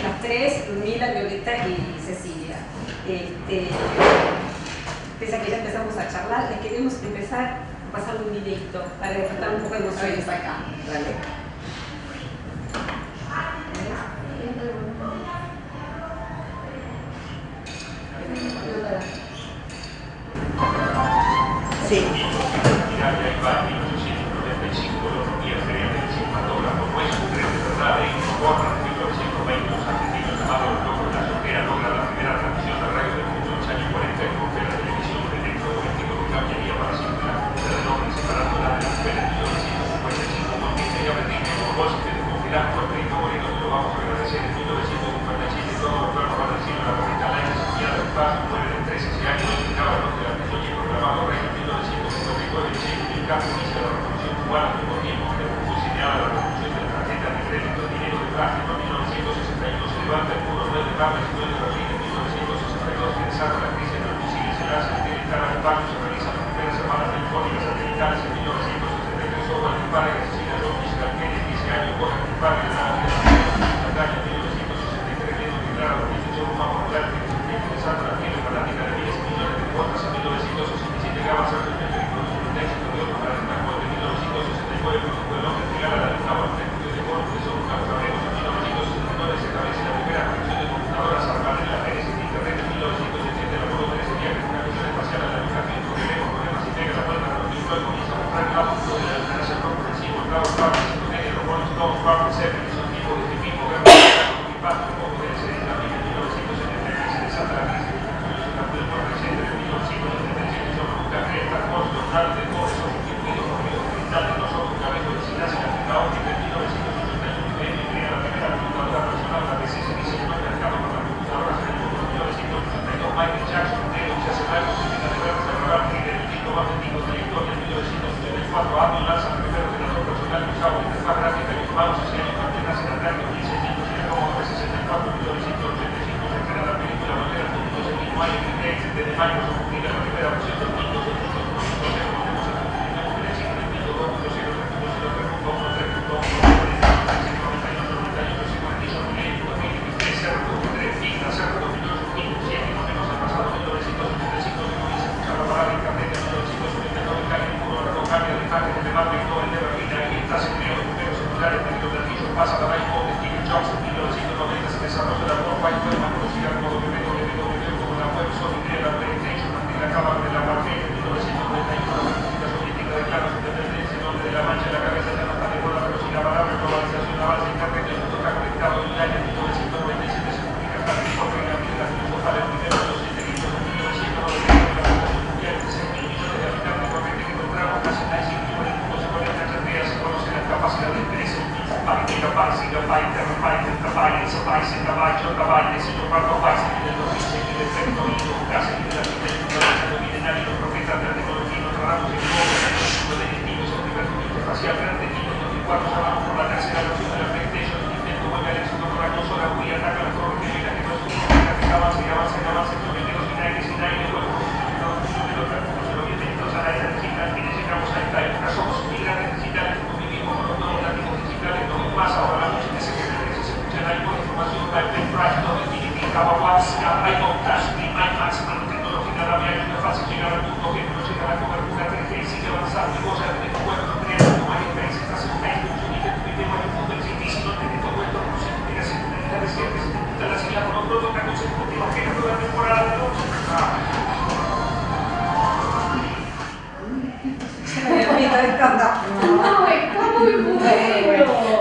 las tres, Mila, Violeta y Cecilia. Pese a que ya empezamos a charlar, les queremos empezar pasando un videito para despertar un poco de emociones acá. Dale. Sí.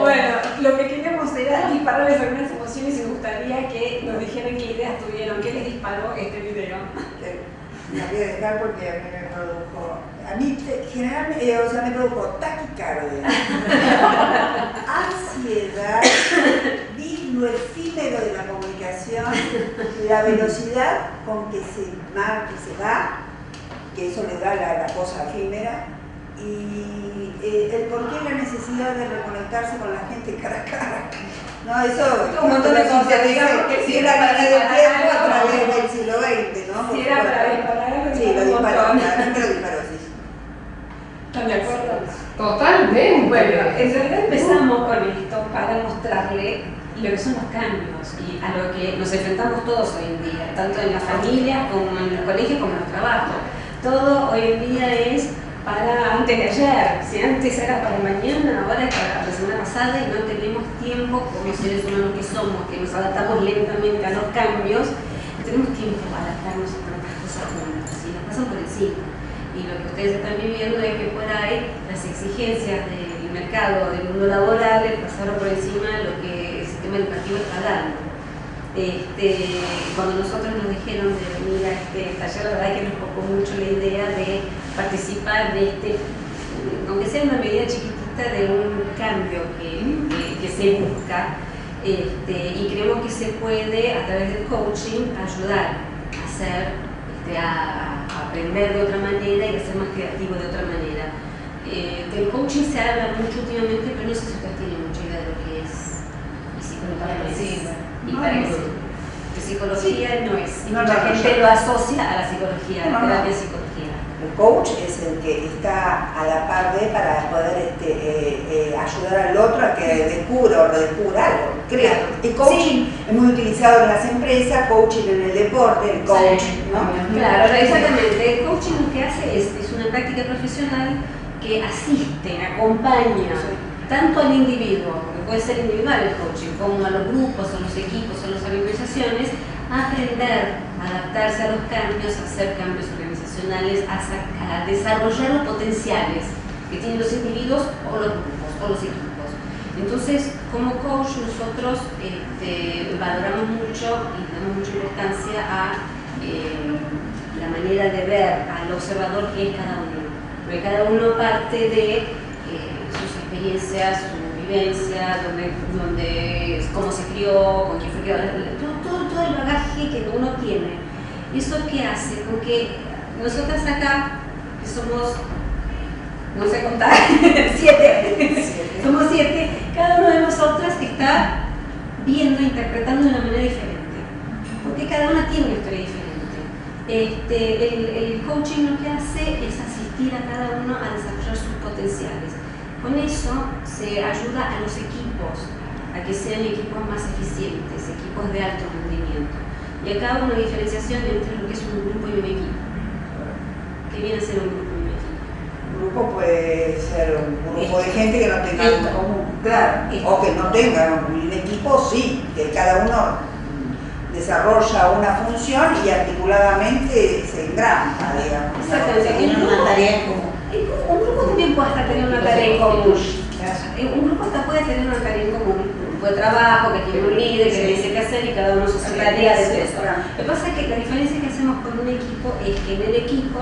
Bueno, lo que queríamos era dispararles algunas emociones y nos gustaría que nos dijeran qué ideas tuvieron, qué les disparó este video. Me voy a dejar porque a mí me produjo, generalmente, me produjo taquicardia, ansiedad, vi lo efímero de la comunicación, la velocidad con que se va, que eso le da la cosa efímera, y el por qué la necesidad de reconectarse con la gente cara a cara. No, eso un montón de cosas, digamos que si era para el tiempo a través del siglo XX, ¿no? Si era para disparar, sí, lo disparó, claramente lo disparó, sí. ¿Están de acuerdo? Totalmente. Bueno, en realidad empezamos con esto para mostrarle lo que son los cambios y a lo que nos enfrentamos todos hoy en día, tanto en la familia como en el colegio como en los trabajos. Todo hoy en día es para antes de ayer. Si antes era para mañana, ahora es para la semana pasada y no tenemos tiempo como seres humanos que somos, que nos adaptamos lentamente a los cambios, no tenemos tiempo para adaptarnos a tantas cosas juntas y nos pasan por encima. Y lo que ustedes están viviendo es que por ahí las exigencias del mercado, del mundo laboral, pasaron por encima de lo que el sistema educativo está dando. Cuando nosotros nos dijeron de venir a este taller, la verdad que nos tocó mucho la idea de participar de aunque sea una medida chiquitita, de un cambio que se busca, y creemos que se puede a través del coaching ayudar a hacer, a aprender de otra manera y a ser más creativo de otra manera. Del coaching se habla mucho últimamente, pero no sé si ustedes tienen mucha idea de lo que es. Y psicología y parece. Que psicología no es. Y mucha gente lo asocia a la psicología, a la terapia de psicología. El coach es el que está a la par de para poder ayudar al otro a que descubra o redescubra algo. Creo. El coaching es muy utilizado en las empresas, coaching en el deporte, el coach, ¿no? Claro, exactamente. El coaching lo que hace es una práctica profesional que asiste, acompaña tanto al individuo, porque puede ser individual el coaching, como a los grupos, a los equipos, a las organizaciones, a aprender a adaptarse a los cambios, a hacer cambios organizacionales, a desarrollar los potenciales que tienen los individuos o los grupos o los equipos. Entonces, como coach, nosotros valoramos mucho y damos mucha importancia a la manera de ver al observador que es cada uno, porque cada uno parte de sus experiencias, su vivencia, cómo se crió, con quién fue criado, todo el bagaje que uno tiene. ¿Y eso qué hace? Porque nosotras acá, que somos, no sé contar, 7, somos 7, cada uno de nosotras está viendo, interpretando de una manera diferente, porque cada una tiene una historia diferente. El coaching lo que hace es asistir a cada uno a desarrollar sus potenciales. Con eso se ayuda a los equipos a que sean equipos más eficientes, equipos de alto rendimiento. Y acá una diferenciación entre lo que es un grupo y un equipo. ¿Qué viene a ser un grupo y un equipo? Un grupo puede ser un grupo de gente que no tenga algo en común, claro, o que no tenga un equipo, sí, que cada uno desarrolla una función y articuladamente se engrama, digamos. Exactamente. Tiene una tarea en común. Un grupo también puede hasta tener una tarea en común. Un grupo hasta puede tener una tarea en común. Un grupo de trabajo que tiene un líder que le dice qué hacer y cada uno hace su tarea de eso. Lo que pasa es que la diferencia que hacemos con un equipo es que en el equipo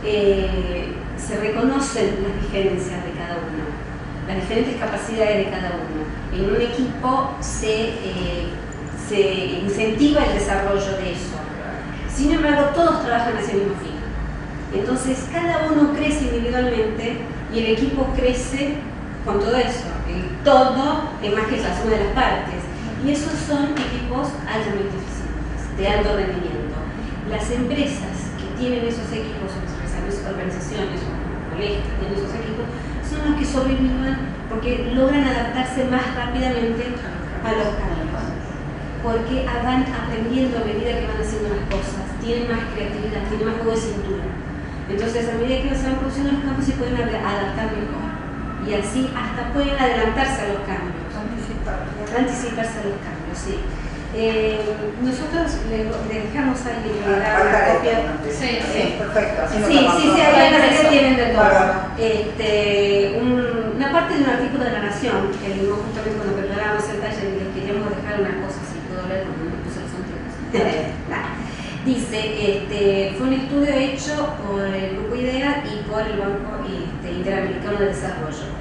se reconocen las diferencias de cada uno, las diferentes capacidades de cada uno. En un equipo se incentiva el desarrollo de eso. Sin embargo, todos trabajan hacia el mismo fin. Entonces, cada uno crece individualmente y el equipo crece con todo eso. El todo es más que la suma de las partes. Y esos son equipos altamente eficientes, de alto rendimiento. Las empresas que tienen esos equipos, las organizaciones o colegios que tienen esos equipos, son los que sobreviven porque logran adaptarse más rápidamente a los cambios. Porque van aprendiendo a medida que van haciendo las cosas, tienen más creatividad, tienen más juego de cintura. Entonces, a medida que se van produciendo los cambios, se pueden adaptar mejor. Y así hasta pueden adelantarse a los cambios. Anticiparse a los cambios, sí. Nosotros le dejamos ahí la copia. Sí, perfecto. Sí, ahí la tienen de todo. Una parte de un artículo de La Nación, que leímos justamente cuando preparábamos el taller, y les queríamos dejar una cosa, si puedo leer, porque me puse los anteojos. Dice, fue un estudio hecho por el Grupo IDEA y por el Banco Interamericano de Desarrollo.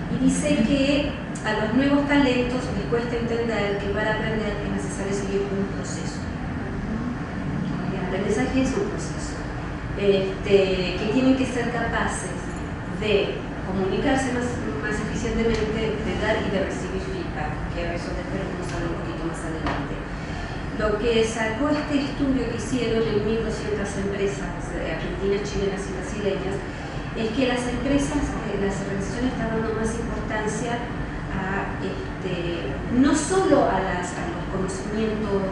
Y dice que a los nuevos talentos les cuesta entender que para aprender es necesario seguir un proceso. El aprendizaje es un proceso. Que tienen que ser capaces de comunicarse más eficientemente, de dar y de recibir feedback, que eso después vamos a hablar un poquito más adelante. Lo que sacó este estudio que hicieron en 1.200 empresas argentinas, chilenas y brasileñas es que las empresas, las organizaciones están dando más importancia a no solo a los conocimientos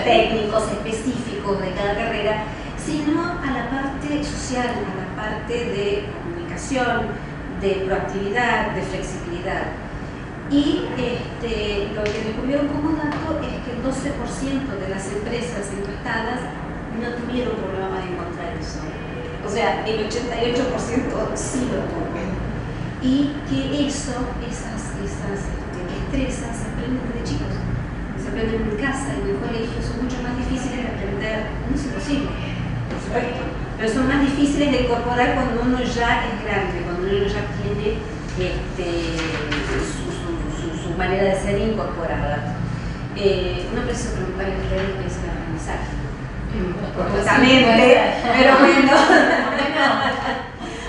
técnicos específicos de cada carrera, sino a la parte social, a la parte de comunicación, de proactividad, de flexibilidad. Y lo que descubrieron como dato es que el 12% de las empresas encuestadas no tuvieron problema de encontrar eso. O sea, el 88% sí lo tuvo. Y que esas destrezas se aprenden de chicos, se aprenden en casa, en el colegio, son mucho más difíciles de aprender, no es imposible, por supuesto, pero son más difíciles de incorporar cuando uno ya es grande, cuando uno ya tiene su manera de ser incorporada. Una preciso preguntar en ustedes qué es el aprendizaje. Justamente, pero bueno.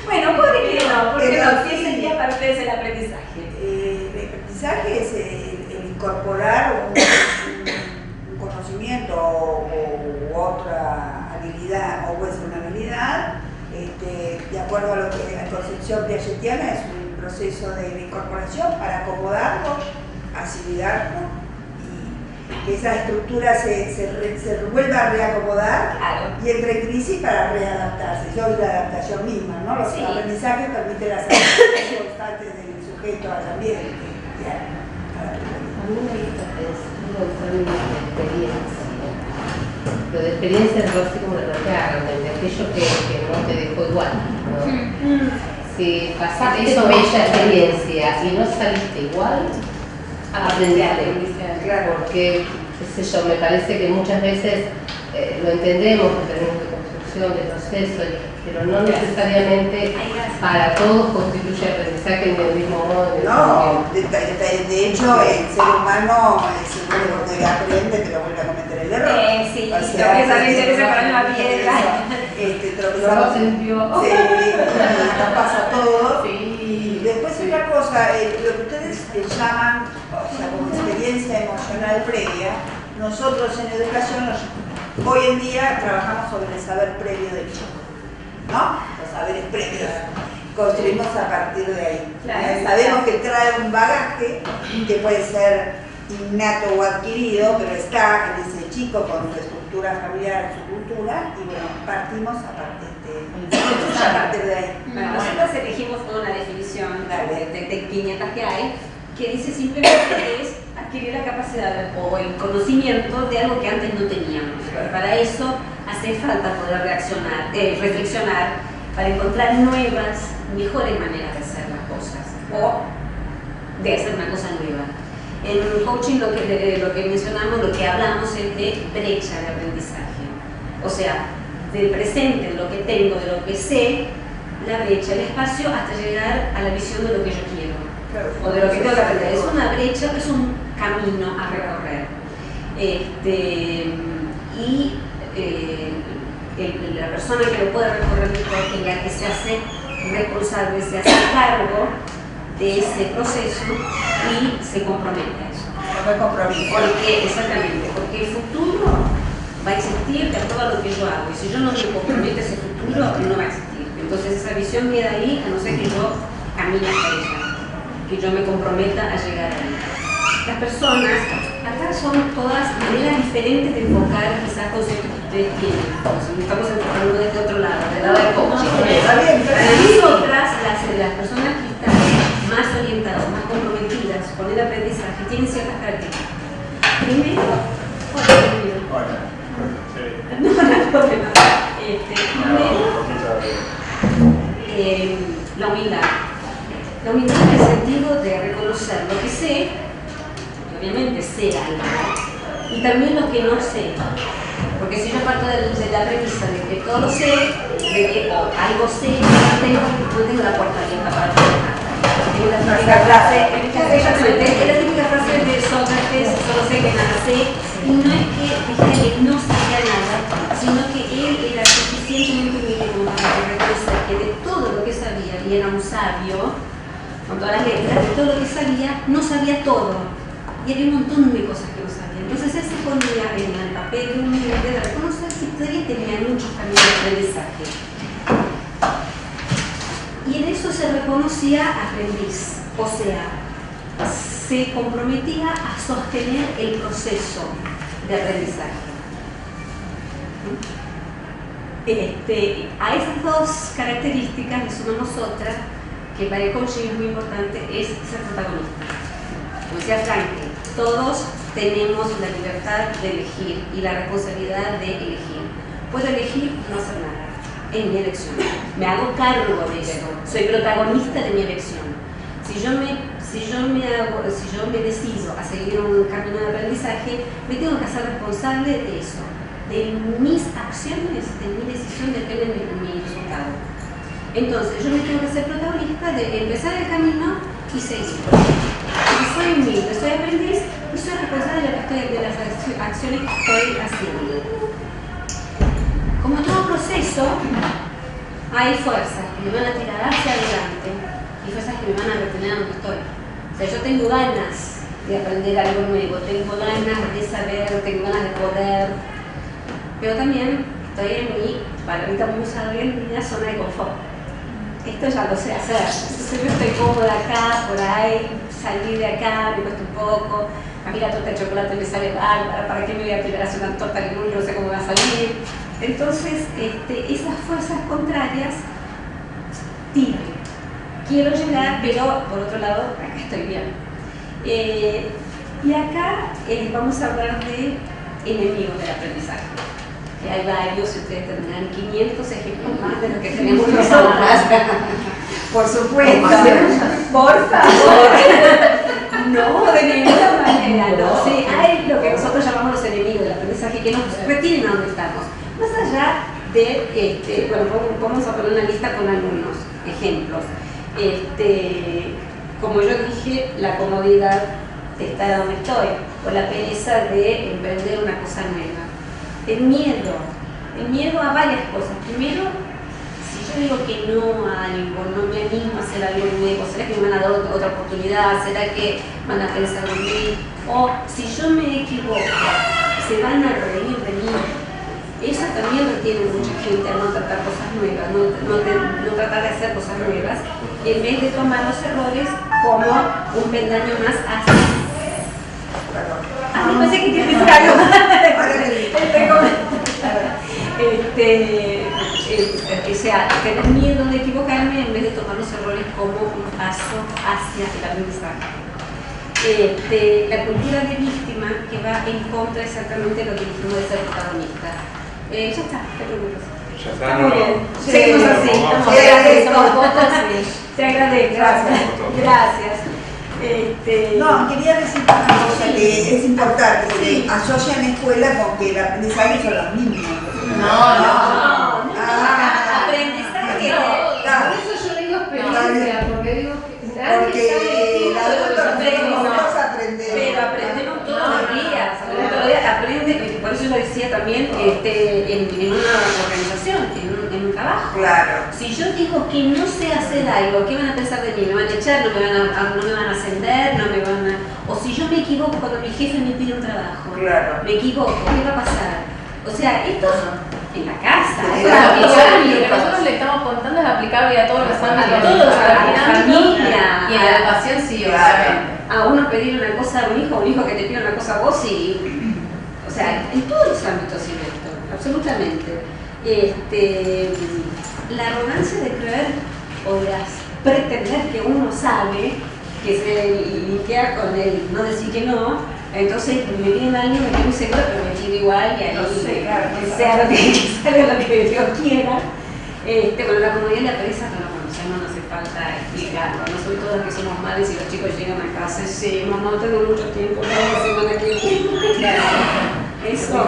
Bueno, ¿por qué no? Porque no, ¿qué sería para ustedes el aprendizaje? El aprendizaje es el incorporar un conocimiento u otra habilidad, o puede ser una habilidad, de acuerdo a lo que la concepción piagetiana es un proceso de incorporación para acomodarlo, asimilarlo, y que esa estructura se vuelva a reacomodar, claro, y entre en crisis para readaptarse. Eso es la adaptación misma, ¿no? Los aprendizajes permiten las adaptaciones constantes del sujeto al ambiente. A mí me gusta pensar en términos de experiencia. Lo de experiencia es algo así como de de aquello que no te dejó igual, ¿no? Si pasaste esa bella experiencia y no saliste igual, aprendiste. Porque, qué sé yo, me parece que muchas veces lo entendemos en términos de construcción, de proceso, pero no necesariamente para todos constituye aprendizaje del mismo modo. No, de hecho el ser humano es el único que aprende, pero vuelve a cometer el error. Sí, o sea, que se para una piedra. Tropezamos en pio. Sí, nos pasa todo. Sí. Y después otra cosa, lo que ustedes llaman, o sea, como experiencia emocional previa, nosotros en educación hoy en día trabajamos sobre el saber previo del chico, ¿no? Los saberes previos. Construimos a partir de ahí. Claro, sabemos que trae un bagaje que puede ser innato o adquirido, pero está en ese chico con su estructura familiar, su cultura, y bueno, partimos a partir de ahí. Bueno, nosotros elegimos toda una definición de 500 que hay, que dice simplemente que es adquirir la capacidad o el conocimiento de algo que antes no teníamos. Para eso hace falta poder reflexionar, para encontrar nuevas, mejores maneras de hacer las cosas o de hacer una cosa nueva. En coaching lo que mencionamos, lo que hablamos es de brecha de aprendizaje. O sea, del presente, de lo que tengo, de lo que sé, la brecha, el espacio hasta llegar a la visión de lo que yo quiero. O de lo que tengo que aprender. Es una brecha, es un camino a recorrer. La persona que lo puede recorrer mejor es la que se hace responsable, se hace cargo de ese proceso y se compromete a eso. Exactamente, porque el futuro va a existir de acuerdo a lo que yo hago, y si yo no me comprometo a ese futuro, no va a existir. Entonces esa visión queda ahí, a no ser que yo camine hasta ella, que yo me comprometa a llegar ahí. Las personas, acá son todas maneras diferentes de enfocar quizás conceptos que ustedes tienen. Estamos enfocando desde otro lado, del lado del coaching. Para nosotras, las personas que están más orientadas, más comprometidas con el aprendizaje, tienen ciertas características. Primero, la humildad. La humildad en el sentido de reconocer lo que sé, obviamente sé algo, y también lo que no sé. Porque si yo parto de la premisa de que todo lo sé, de que algo sé, no tengo la puerta abierta para todo. Es la típica frase de Sócrates, solo sé que nada sé, y no es que dijera que no sabía nada, sino que él era suficientemente humilde como para reconocer que de todo lo que sabía, y era un sabio, con todas las letras, de todo lo que sabía, no sabía todo. Y había un montón de cosas que no sabía. Entonces él se ponía en el papel de humilde de reconocer que todavía tenía muchos caminos de aprendizaje. Y en eso se reconocía aprendiz, o sea, se comprometía a sostener el proceso de aprendizaje. A esas dos características le sumamos otra que para el coaching es muy importante, es ser protagonista. Como decía Franklin, todos tenemos la libertad de elegir y la responsabilidad de elegir. Puedo elegir no hacer nada, es mi elección. Me hago cargo de eso, soy protagonista de mi elección. Si yo me decido a seguir un camino de aprendizaje, me tengo que hacer responsable de eso. De mis acciones, de mi decisión depende de mi resultado. Entonces, yo me tengo que ser protagonista de empezar el camino y seguir. Si soy humilde, soy aprendiz y soy responsable de las acciones que estoy haciendo. Como todo proceso, hay fuerzas que me van a tirar hacia adelante y fuerzas que me van a retener donde estoy. O sea, yo tengo ganas de aprender algo nuevo, tengo ganas de saber, tengo ganas de poder, pero también estoy en mi, palabrita muy usada hoy en día, zona de confort. Esto ya lo sé hacer, entonces yo estoy cómoda acá, por ahí, salir de acá me cuesta un poco, a mí la torta de chocolate me sale bárbara, ¿para qué me voy a tirar a hacer una torta que no sé cómo va a salir? Entonces, esas fuerzas contrarias tiran. Quiero llegar, pero por otro lado, acá estoy bien. Y acá vamos a hablar de enemigos del aprendizaje. Que hay varios, ustedes tendrán 500 ejemplos más de lo que tenemos nosotras. Por supuesto. Por favor. No, de ninguna manera. No. Sí, hay lo que nosotros llamamos los enemigos del aprendizaje que nos retienen a donde estamos. Más allá de, bueno, vamos a poner una lista con algunos ejemplos. Como yo dije, la comodidad de estar donde estoy, o la pereza de emprender una cosa nueva. El miedo a varias cosas. Primero, si yo digo que no a algo, no me animo a hacer algo nuevo, ¿será que me van a dar otra oportunidad? ¿Será que van a pensar en mí? O si yo me equivoco, ¿se van a reír de mí? Eso también retiene mucha gente a no tratar cosas nuevas, no tratar de hacer cosas nuevas, en vez de tomar los errores como un peldaño más hacia. Ah, pensé que quieres decir algo. O sea, tener miedo de equivocarme en vez de tomar los errores como un paso hacia el aprendizaje. La cultura de víctima que va en contra exactamente de lo que dijimos de ser protagonista. Ya está, te preocupes. Ya está, muy bien. Sí, Seguimos así. Te agradezco. Gracias. No, quería decir una cosa que es importante, que asocian escuela con que el aprendizaje son los niños. No. Aprendizaje. Por eso yo digo experiencia, porque digo que porque la adulta aprendemos, aprender. Pero aprendemos todos los días. Aprende, por eso yo decía también en una organización, en un trabajo. Claro. Si yo digo que no sé hacer algo, ¿qué van a pensar de mí? ¿Me van a echar? ¿No me van a ascender? ¿No me van a...? O si yo me equivoco cuando mi jefe me pide un trabajo, Claro. me equivoco, ¿qué va a pasar? O sea, esto en la casa, lo que nosotros le estamos contando es aplicable a todos los ámbitos, a todos, a la familia, y en la educación sí, obviamente. A uno pedir una cosa a un hijo que te pida una cosa a vos y... O sea, en todos los ámbitos sirve esto, absolutamente. La arrogancia de creer o de pretender que uno sabe, que se linkea con el no decir que no, entonces me piden algo, me quedo muy seguro, pero me tiro igual y ahí No sé, claro, que sea lo que Dios quiera. Bueno, la comodidad y la pereza no lo conocemos, no hace falta explicarlo, no soy todas que somos madres y los chicos llegan a casa y sí, mamá, tengo mucho tiempo, la semana que viene. Eso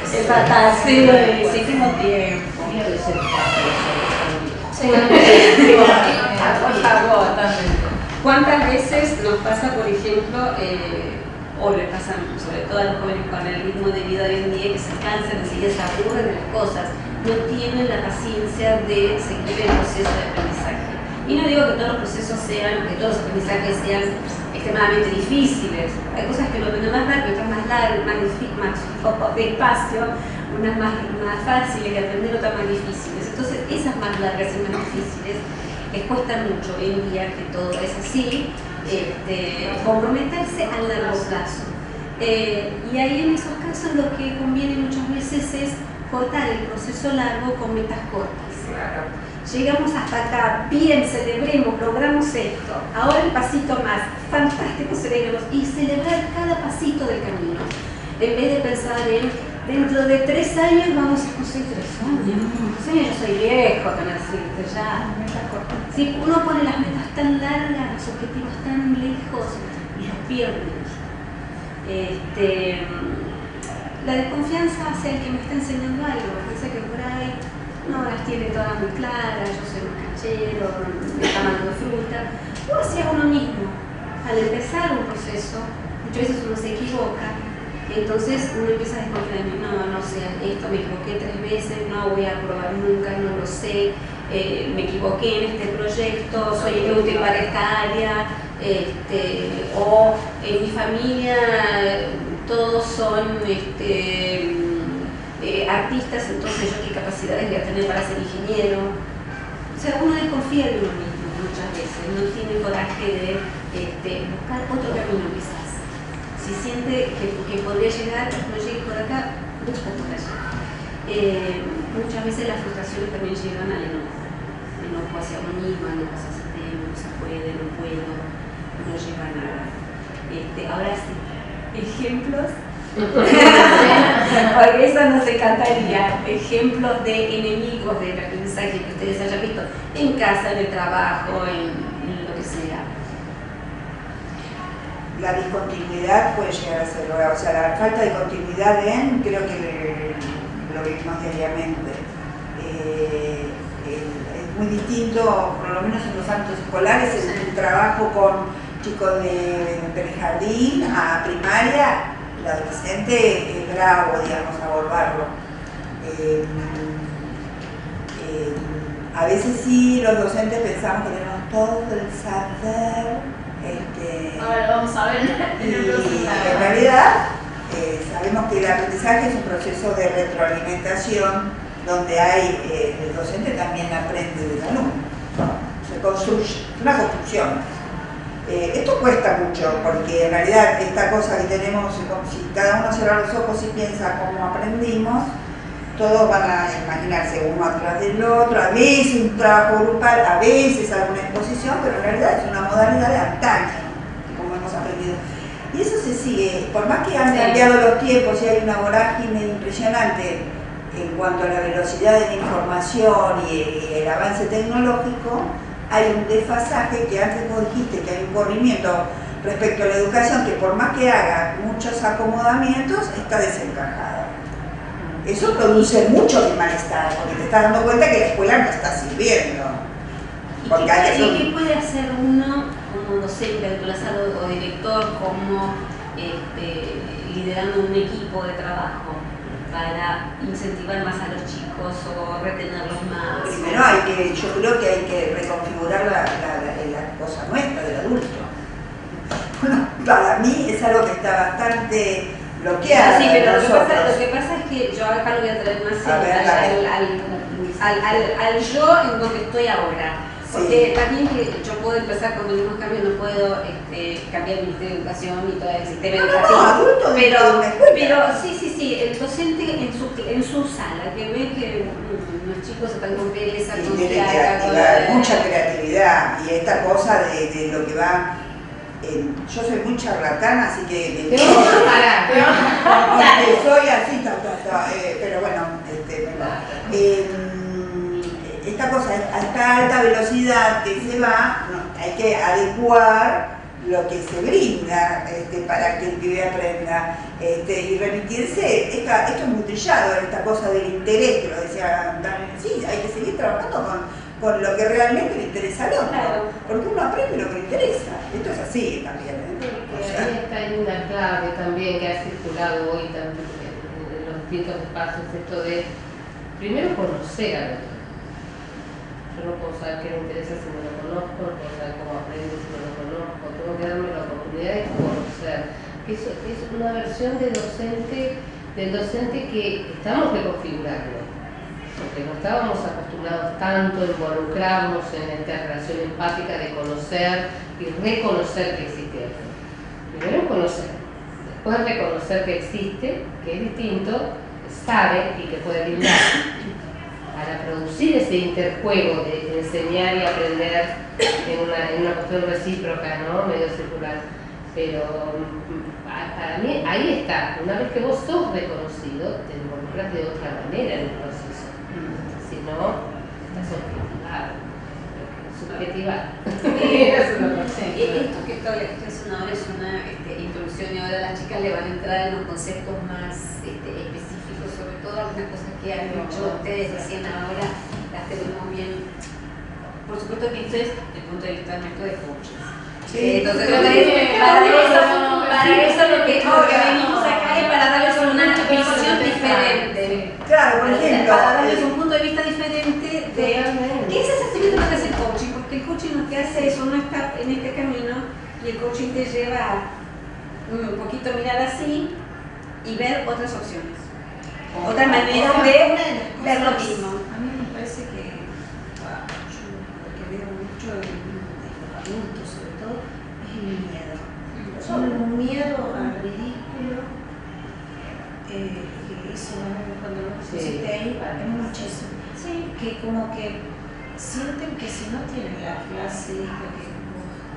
es fatal, sí, tengo tiempo. Por favor. ¿Cuántas veces nos pasa, por ejemplo, o le pasa sobre todo a los jóvenes con el ritmo de vida hoy en día, que se cansan, enseguida se aburren de las cosas, no tienen la paciencia de seguir el proceso de aprendizaje? Y no digo que todos los procesos sean, que todos los aprendizajes sean extremadamente difíciles. Hay cosas que lo ven más rápido, otras más largas, más despacio, unas más fáciles de aprender, otras más difíciles. Entonces, esas más largas y más difíciles les cuesta mucho hoy en día, que todo es así. comprometerse a largo plazo. Y ahí en esos casos lo que conviene muchas veces es cortar el proceso largo con metas cortas. Llegamos hasta acá, bien, celebremos, logramos esto, ahora el pasito más, fantástico, celebremos, y celebrar cada pasito del camino, en vez de pensar en dentro de 3 años vamos a conseguir 3 años. 3 años yo soy viejo, tan así, ya. Si uno pone las metas tan largas, los objetivos tan lejos, y los pierde. La desconfianza hacia el que me está enseñando algo, piensa que por ahí no las tiene todas muy claras, yo soy un canchero, me está mandando fruta, o hacia uno mismo. Al empezar un proceso, muchas veces uno se equivoca, entonces uno empieza a desconfiar de mí, no sé, esto me equivoqué 3 veces, no voy a probar nunca, no lo sé, me equivoqué en este proyecto, soy inútil para esta área, o en mi familia todos son artistas, entonces yo qué capacidades voy a tener para ser ingeniero. O sea, uno desconfía de uno mismo muchas veces, no tiene coraje de buscar otro camino quizás. Si siente que podría llegar, no llegue por acá, busca por allá. Muchas veces las frustraciones también llegan al enojo hacia uno mismo, enojo hacia ese tema, no se puede, no puedo, no lleva a nada. Ahora sí, ejemplos. Porque eso nos encantaría, ejemplos de enemigos del aprendizaje que ustedes hayan visto en casa, en el trabajo, en lo que sea. La discontinuidad puede llegar a ser, o sea, la falta de continuidad creo que lo vivimos diariamente. Es muy distinto, por lo menos en los ámbitos escolares, el trabajo con chicos de prejardín a primaria. El adolescente es bravo, digamos, abordarlo. A veces sí, los docentes pensamos que tenemos todo el saber. Ahora lo vamos a ver. Y en realidad sabemos que el aprendizaje es un proceso de retroalimentación donde el docente también aprende del alumno. Se construye, es una construcción. Esto cuesta mucho porque en realidad esta cosa que tenemos, si cada uno cierra los ojos y piensa cómo aprendimos, todos van a imaginarse uno atrás del otro, a veces un trabajo grupal, a veces alguna exposición, pero en realidad es una modalidad de antaño, como hemos aprendido. Y eso se sigue, por más que han cambiado los tiempos y hay una vorágine impresionante en cuanto a la velocidad de la información y el avance tecnológico, hay un desfasaje que antes vos dijiste que hay un corrimiento respecto a la educación que por más que haga muchos acomodamientos está desencajada. Eso produce mucho de malestar porque te estás dando cuenta que la escuela no está sirviendo. ¿Y qué puede hacer uno como docente, o director, como liderando un equipo de trabajo para incentivar más a los chicos o retenerlos más? Primero yo creo que hay que reconfigurar la cosa nuestra del adulto. Bueno, para mí es algo que está bastante bloqueado. Sí, pero lo que pasa es que yo acá lo voy a traer más al yo en donde estoy ahora. Porque también que yo puedo empezar con mínimos cambios, no puedo cambiar el Ministerio de Educación y todo el sistema educativo. Pero sí, el docente en su sala, que ve que los chicos están con pereza, con mucha creatividad y esta cosa de lo que va. Yo soy muy charlatana, así que soy así, pero bueno, esta cosa a esta alta velocidad que se va, hay que adecuar lo que se brinda para que el pibe aprenda y remitirse. Esto es muy trillado, esta cosa del interés, que lo decía Daniel. Sí, hay que seguir trabajando con lo que realmente le interesa al otro, porque uno aprende lo que le interesa. Esto es así también. Ahí está una clave también que ha circulado hoy también en los distintos espacios, esto de primero conocer al otro. Yo no puedo saber qué me interesa si no lo conozco, no puedo saber cómo aprendo si no lo conozco, tengo que darme la oportunidad de conocer. Eso es una versión del docente que estamos reconfigurando. porque no estábamos acostumbrados tanto a involucrarnos en esta relación empática de conocer y reconocer que existe algo. Primero conocer, después reconocer que existe, que es distinto, sabe y que puede brindar. Para producir ese interjuego de enseñar y aprender en una cuestión recíproca, ¿no? Medio circular. Pero para mí ahí está, una vez que vos sos reconocido, te involucras de otra manera en el proceso. Si no, estás subjetivado. Esto que estoy haciendo ahora es una introducción y ahora las chicas le van a entrar en los conceptos más específicos, sobre todo algunas cosas que han dicho ustedes recién ahora, las tenemos bien. Por supuesto que esto es desde el punto de vista del método de coaching. Entonces, para eso lo que venimos acá es para darles una visión diferente. Claro, por ejemplo, para darles un punto de vista diferente de qué es exactamente lo que hace el coaching, porque el coaching lo que hace es uno está en este camino y el coaching te lleva a un poquito mirar así y ver otras opciones, otras maneras de ver lo mismo. A mí me parece que yo lo que veo mucho en los adultos sobre todo es el miedo. Un miedo al ridículo, que eso cuando lo pusiste ahí es muchísimo. Que como que sienten que si no tienen la clase, lo que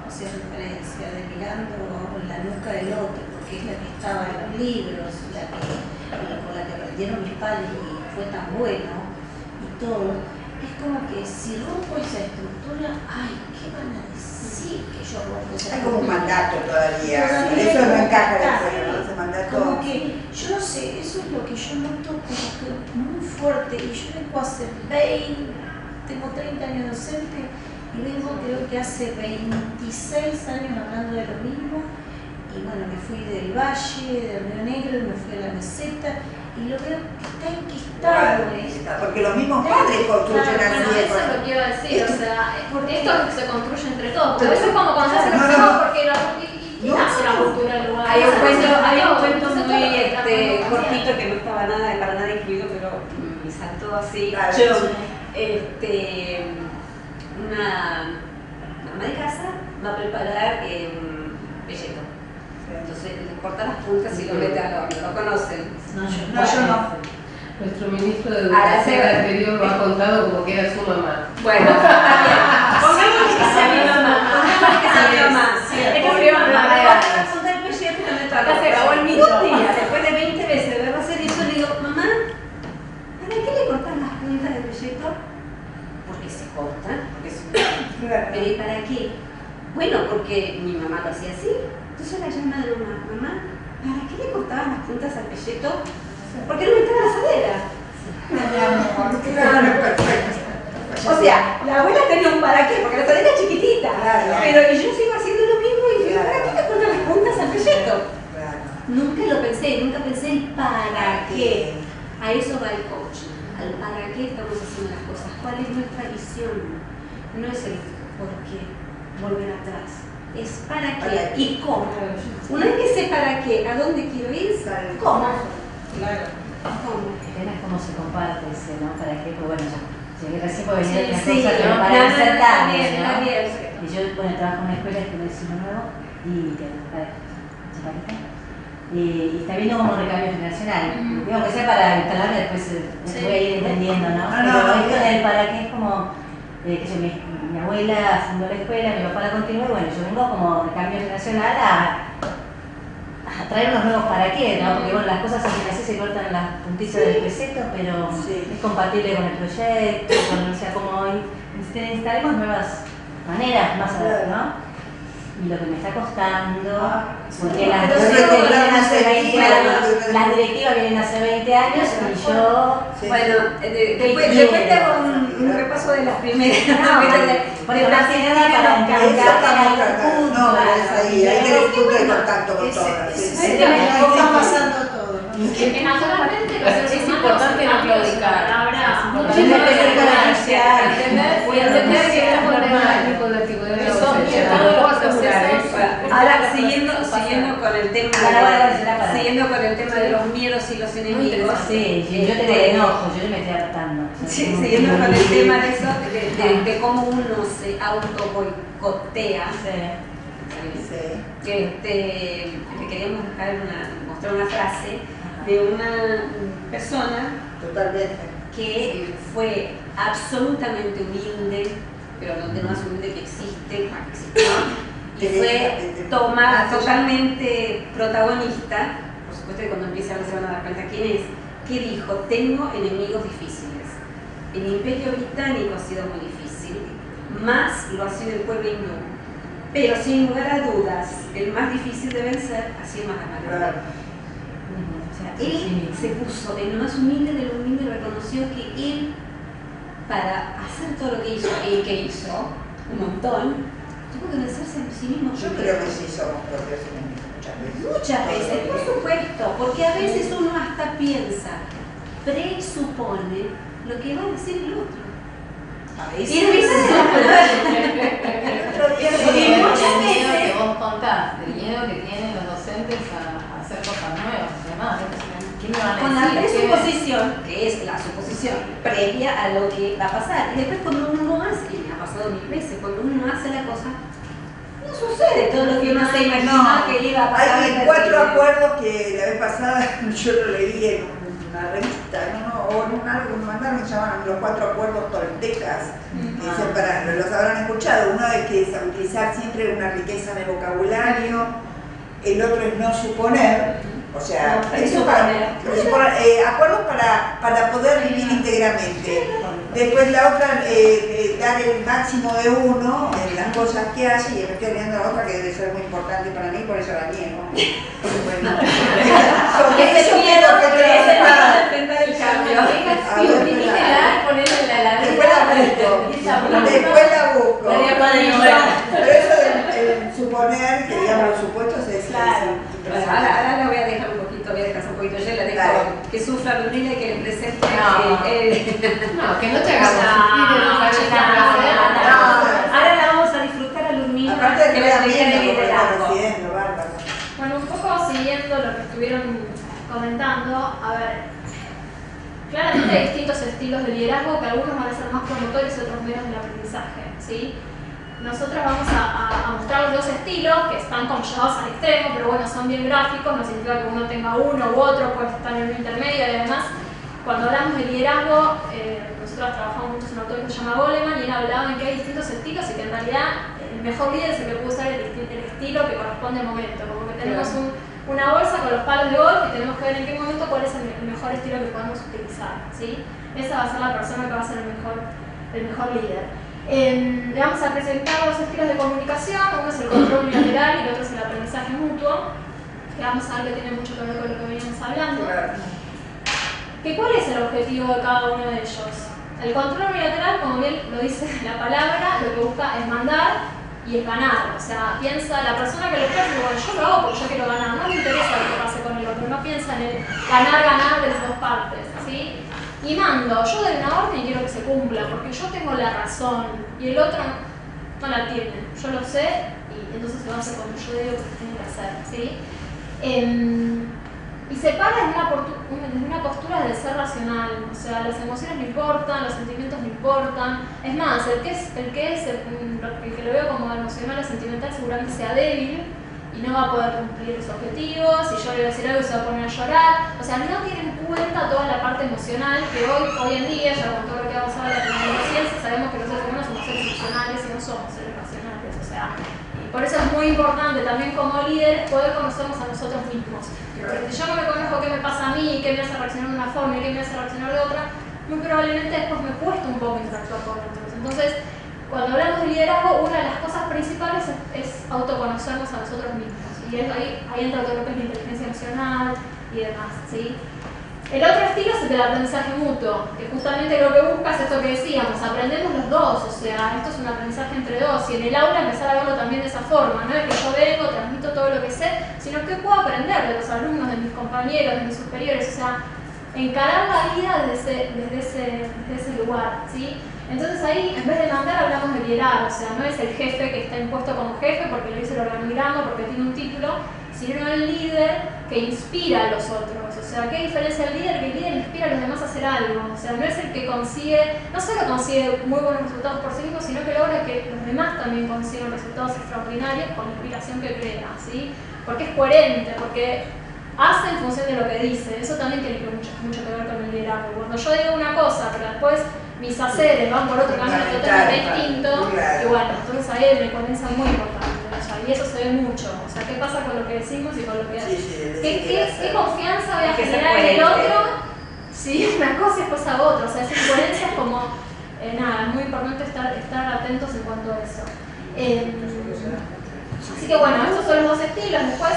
hace referencia de mirando la nuca del otro, porque es la que estaba en los libros, con la que aprendieron mis padres y fue tan bueno y todo, es como que si rompo esa estructura, ay, ¿qué van a decir que yo rompo esa estructura? hay como un mandato todavía. Eso no encaja en el juego, ese mandato. Como que, yo no sé, eso es lo que yo noto como que muy fuerte. Y yo vengo hace tengo 30 años docente y vengo creo que hace 26 años hablando de lo mismo. Y bueno, me fui del Valle, del Río Negro, y me fui a la Meseta y lo veo que está enquistado esto. Porque los mismos padres construyen Bueno, así. eso es lo que iba a decir, o sea, Porque esto se construye entre todos, pero eso es como cuando se hace No. porque nace la cultura del lugar. Hay un cuento Entonces, muy todo lo que cortito que no estaba para nada incluido, pero me saltó así. Claro, Yo, sí. una ama de casa va a preparar pelleto. Entonces le corta las puntas y lo mete al horno. ¿Lo conocen? No, yo no. Nuestro ministro de Educación anterior lo ha contado como que era su mamá. Bueno, está bien. Pongamos que sea mi mamá. Pongamos que sea mi mamá. Le corta la punta del pelleto y lo meto al horno. Se acabó el mito. Un día, después de 20 veces de verlo hacer eso, le digo, mamá, ¿para qué le cortan las puntas del pelleto? Porque se cortan, porque es Pero ¿y para qué? Bueno, porque mi mamá lo hacía así. Entonces la llama de mamá, ¿para qué le cortaban las puntas al pelleto? Porque no metía la asadera. O sea, la abuela tenía un para qué, porque la asadera es chiquitita. Claro. Pero y yo sigo haciendo lo mismo y digo, ¿para qué le cortan las puntas al pelleto? Claro. Nunca lo pensé, nunca pensé el para qué. A eso va el coach. Al para qué estamos haciendo las cosas. ¿Cuál es nuestra visión? No es el por qué, volver atrás. Es para qué y cómo. Una vez que sé para qué, ¿a dónde quiero ir? ¿Cómo? Claro. ¿Cómo? El tema es cómo se comparte ese, ¿no? ¿Para qué? Pues bueno, ya llegué recién por venir a otra Sí, cosa, pero no, para no, insertarme, está ¿no? bien. Y yo, bueno, trabajo en una escuela que no es uno nuevo y que Chacarita. Y está viendo como un recambio generacional. Digo que sea para instalarme, después voy a ir entendiendo, ¿no? Pero esto del para qué es como, que yo, mi abuela fundó la escuela, mi papá la continuó, y bueno, yo vengo como recambio generacional a traer unos nuevos para qué, ¿no? Porque bueno, las cosas así se cortan las puntitas del peseto, pero es compatible con el proyecto, o sea, como instalemos nuevas maneras más adelante, ¿no? Y lo que me está costando, porque las directivas vienen hace 20 años, las directivas vienen hace 20 años y yo... Bueno, después te hago un repaso de las primeras. Porque más que nada para encargar No, es ahí hay el punto de contacto con todas. Está pasando todo. Que naturalmente los seres Es humanos importante no cambian su claudicar. palabra. Yo me empecé a Entender que es normal con la antigüedad de los hechos. Todo lo asegurar Ahora, siguiendo con el tema siguiendo con el tema de los miedos y los enemigos. Sí, yo te enojo, yo me estoy adaptando. Sí, siguiendo con el tema de eso, de cómo uno se auto boicotea. Te queríamos mostrar una frase de una persona Totalmente. que fue absolutamente humilde, pero donde no más humilde que existe, y fue totalmente protagonista, por supuesto que cuando empiece a hablar se van a dar cuenta quién es, que dijo: tengo enemigos difíciles. El Imperio Británico ha sido muy difícil, más lo ha sido el pueblo hindú, pero sin lugar a dudas, el más difícil de vencer ha sido Mahatma. Él se puso en lo más humilde de lo humilde y reconoció que él, para hacer todo lo que hizo, un montón, tuvo que vencerse en sí mismo. Yo creo que sí somos propios enemigos muchas veces, por supuesto, porque a veces uno hasta piensa, presupone lo que va a decir el otro. A Y veces. El muchas miedo veces. que vos contás, el miedo que tienen los docentes a hacer cosas nuevas y demás. ¿Qué me van a Con la decir? presuposición, que es la suposición previa a lo que va a pasar. Y después cuando uno hace, y me ha pasado 1000 veces, cuando uno hace la cosa, no sucede todo lo que uno se imaginaba que iba a pasar. Hay 4 acuerdos que la vez pasada yo lo leí en una revista, o en algo que me mandaron, que se llamaban los 4 acuerdos toltecas, que dicen los habrán escuchado. Uno es que es utilizar siempre una riqueza de vocabulario, el otro es no suponer. O sea, acuerdos para poder vivir íntegramente. Después la otra, dar el máximo de uno en las cosas que hace, y me estoy olvidando la otra que debe ser muy importante para mí, por eso la niego. Bueno, sobre eso miedo creo que de trabajar. enfrentar el cambio. Después la busco. Pero eso del suponer, que digamos los supuestos es Claro. impresionante. Ahora la voy a dejar un poquito, yo la dejo que sufra Brunilla y que le presente No, que no te hagamos Ahora la vamos a disfrutar a Lurmina, Aparte de que que va a la explicar el viendo, liderazgo. conociendo, bárbaro. Bueno, un poco siguiendo lo que estuvieron comentando, a ver, claramente hay distintos estilos de liderazgo, que algunos van a ser más promotores y otros menos del aprendizaje, ¿sí? Nosotros vamos a mostrar los dos estilos que están como llevados al extremo, pero bueno, son bien gráficos, no significa que uno tenga uno u otro, puede estar en el intermedio, y además, cuando hablamos de liderazgo, nosotros trabajamos juntos en un autor que se llama Goleman, y él hablaba de que hay distintos estilos y que en realidad el mejor líder es el que puede usar el estilo que corresponde al momento, como que tenemos una bolsa con los palos de golf y tenemos que ver en qué momento cuál es el mejor estilo que podemos utilizar, ¿sí? Esa va a ser la persona que va a ser el mejor líder. Le vamos a presentar dos estilos de comunicación, uno es el control unilateral y el otro es el aprendizaje mutuo, que vamos a ver que tiene mucho que ver con lo que veníamos hablando. ¿Cuál es el objetivo de cada uno de ellos? El control unilateral, como bien lo dice la palabra, lo que busca es mandar y es ganar. O sea, piensa la persona que lo quiere, bueno, yo lo hago porque yo quiero ganar, no me interesa lo que pase con el otro, no piensa en el ganar de las dos partes, ¿sí? Y mando, yo doy una orden y quiero que se cumpla, porque yo tengo la razón y el otro no la tiene. Yo lo sé y entonces lo hace como yo digo que se tiene que hacer, ¿sí? Y se para desde una postura de ser racional, o sea, las emociones no importan, los sentimientos no importan. Es más, el que lo veo como emocional o sentimental seguramente sea débil y no va a poder cumplir sus objetivos, y yo le voy a decir algo y se va a poner a llorar. O sea, no tiene en cuenta toda la parte emocional que hoy en día, ya con todo lo que vamos a hablar de la neurociencia, sabemos que los seres humanos somos seres emocionales y no somos seres racionales. O sea, y por eso es muy importante también como líderes poder conocernos a nosotros mismos. Porque si yo no me conozco qué me pasa a mí, qué me hace reaccionar de una forma y qué me hace reaccionar de otra, muy probablemente después me cuesta un poco interactuar con otros. Entonces, cuando hablamos de liderazgo, una de las cosas principales es autoconocernos a nosotros mismos. Y ahí entra todo lo que es la inteligencia emocional y demás, ¿sí? El otro estilo es el del aprendizaje mutuo, que justamente lo que busca es esto que decíamos, aprendemos los dos, o sea, esto es un aprendizaje entre dos, y en el aula empezar a verlo también de esa forma, no es que yo vengo, transmito todo lo que sé, sino que puedo aprender de los alumnos, de mis compañeros, de mis superiores, o sea, encarar la vida desde ese lugar, ¿sí? Entonces ahí, en vez de mandar, hablamos de liderar, o sea, no es el jefe que está impuesto como jefe porque lo dice el organigrama, porque tiene un título, sino el líder que inspira a los otros. O sea, ¿qué diferencia el líder? Que el líder inspira a los demás a hacer algo. O sea, no es el que consigue, no solo consigue muy buenos resultados por sí mismo, sino que logra que los demás también consigan resultados extraordinarios con la inspiración que crea, ¿sí? Porque es coherente, porque hace en función de lo que dice. Eso también tiene mucho que ver con el liderazgo. Cuando yo digo una cosa, pero después mis haceres van por otro camino totalmente distinto, y bueno, entonces ahí hay una coherencia muy importante. O sea, y eso se ve mucho. O sea, ¿qué pasa con lo que decimos y con lo que hacemos? ¿Qué confianza voy a generar en el otro? Sí, una cosa y después a otra. O sea, esa incoherencia es como, nada, es muy importante estar atentos en cuanto a eso. Así que bueno, estos son los dos estilos. Después,